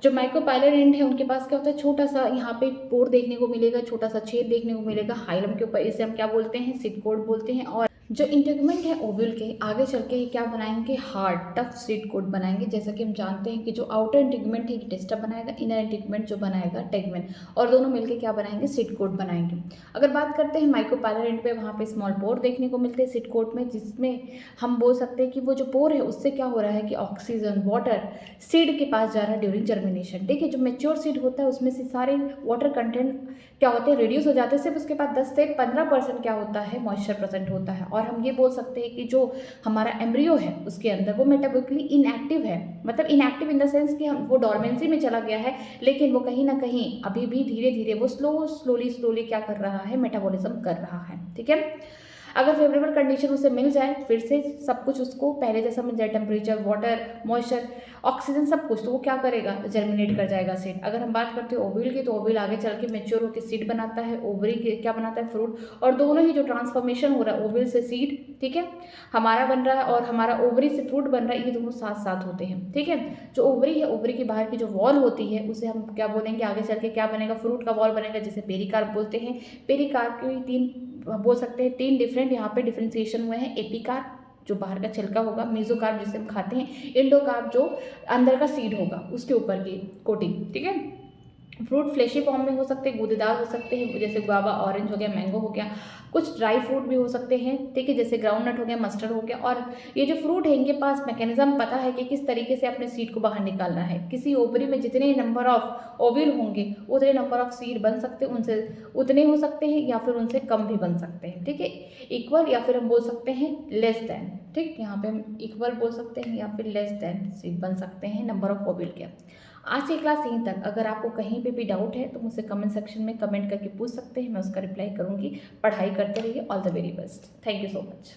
जो माइक्रोपाइलर एंड है उनके पास क्या होता है, छोटा सा यहाँ पे पोर देखने को मिलेगा, छोटा सा छेद देखने को मिलेगा हाइलम के ऊपर, इसे हम क्या बोलते हैं, सीड कोट बोलते हैं। और जो इंटीग्यूमेंट है ओव्यूल के आगे चल के क्या बनाएंगे, हार्ड टफ सीड कोट बनाएंगे। जैसा कि हम जानते हैं कि जो आउटर इंटीग्यूमेंट है ये टेस्टा बनाएगा, इनर इंटीग्यूमेंट जो बनाएगा टेगमेंट, और दोनों मिलके क्या बनाएंगे, सीड कोट बनाएंगे। अगर बात करते हैं माइक्रोपाइलर एंड पे, वहाँ पे स्मॉल पोर देखने को मिलते हैं सीड कोट में, जिसमें हम बोल सकते हैं कि वो जो पोर है उससे क्या हो रहा है कि ऑक्सीजन, वाटर सीड के पास जा रहा है ड्यूरिंग जर्मिनेशन। देखिए जो मेच्योर सीड होता है उसमें से सारे वाटर कंटेंट क्या होते हैं, रिड्यूस हो जाते हैं, सिर्फ उसके पास 10 से 15% क्या होता है, मॉइस्चर प्रेजेंट होता है। और हम ये बोल सकते हैं कि जो हमारा एम्ब्रियो है उसके अंदर वो मेटाबॉलिकली इनएक्टिव है, मतलब इनएक्टिव इन द सेंस कि हम वो डॉर्मेंसी में चला गया है, लेकिन वो कहीं ना कहीं अभी भी धीरे धीरे वो स्लोली क्या कर रहा है, मेटाबॉलिज्म कर रहा है, ठीक है। अगर फेवरेबल कंडीशन उसे मिल जाए, फिर से सब कुछ उसको पहले जैसा मिल जाए, टेम्परेचर, वाटर, मॉइस्चर, ऑक्सीजन, सब कुछ, तो वो क्या करेगा, जर्मिनेट कर जाएगा सीड। अगर हम बात करते हैं ओव्यूल की, तो ओव्यूल आगे चल के मेच्योर होकर सीड बनाता है, ओवरी के क्या बनाता है, फ्रूट। और दोनों ही जो ट्रांसफॉर्मेशन हो रहा है ओव्यूल से सीड, ठीक है, हमारा बन रहा है, और हमारा ओवरी से फ्रूट बन रहा है, ये दोनों साथ साथ होते हैं, ठीक है। जो ओवरी है, ओवरी की बाहर की जो वॉल होती है उसे हम क्या बोलेंगे, आगे चल के क्या बनेगा, फ्रूट का वॉल बनेगा, जिसे पेरिकार्प बोलते हैं। पेरिकार्प के 3 बोल सकते हैं, 3 डिफरेंट यहाँ पे डिफ्रेंसिएशन हुए हैं, एपिकार्प जो बाहर का छिलका होगा, मेसोकार्प जिसे हम खाते हैं, एंडोकार्प जो अंदर का सीड होगा उसके ऊपर की कोटिंग, ठीक है। फ्रूट फ्लेशी फॉर्म में हो सकते हैं, गूदेदार हो सकते हैं, जैसे गुआवा, ऑरेंज हो गया, मैंगो हो गया। कुछ ड्राई फ्रूट भी हो सकते हैं, ठीक है, जैसे ग्राउंड नट हो गया, मस्टर्ड हो गया। और ये जो फ्रूट है इनके पास मैकेनिज्म पता है कि किस तरीके से अपने सीड को बाहर निकालना है। किसी ओवरी में जितने नंबर ऑफ ओव्यूल होंगे उतने नंबर ऑफ सीड बन सकते हैं, उनसे उतने हो सकते हैं या फिर उनसे कम भी बन सकते हैं, ठीक है। इक्वल या फिर हम बोल सकते हैं लेस देन, ठीक, यहाँ पे हम इक्वल बोल सकते हैं या फिर लेस देन सीड बन सकते हैं नंबर ऑफ ओव्यूल के। आज की क्लास यहीं तक। अगर आपको कहीं पे भी डाउट है तो मुझसे कमेंट सेक्शन में कमेंट करके पूछ सकते हैं, मैं उसका रिप्लाई करूँगी। पढ़ाई करते रहिए। All the very best. Thank you so much.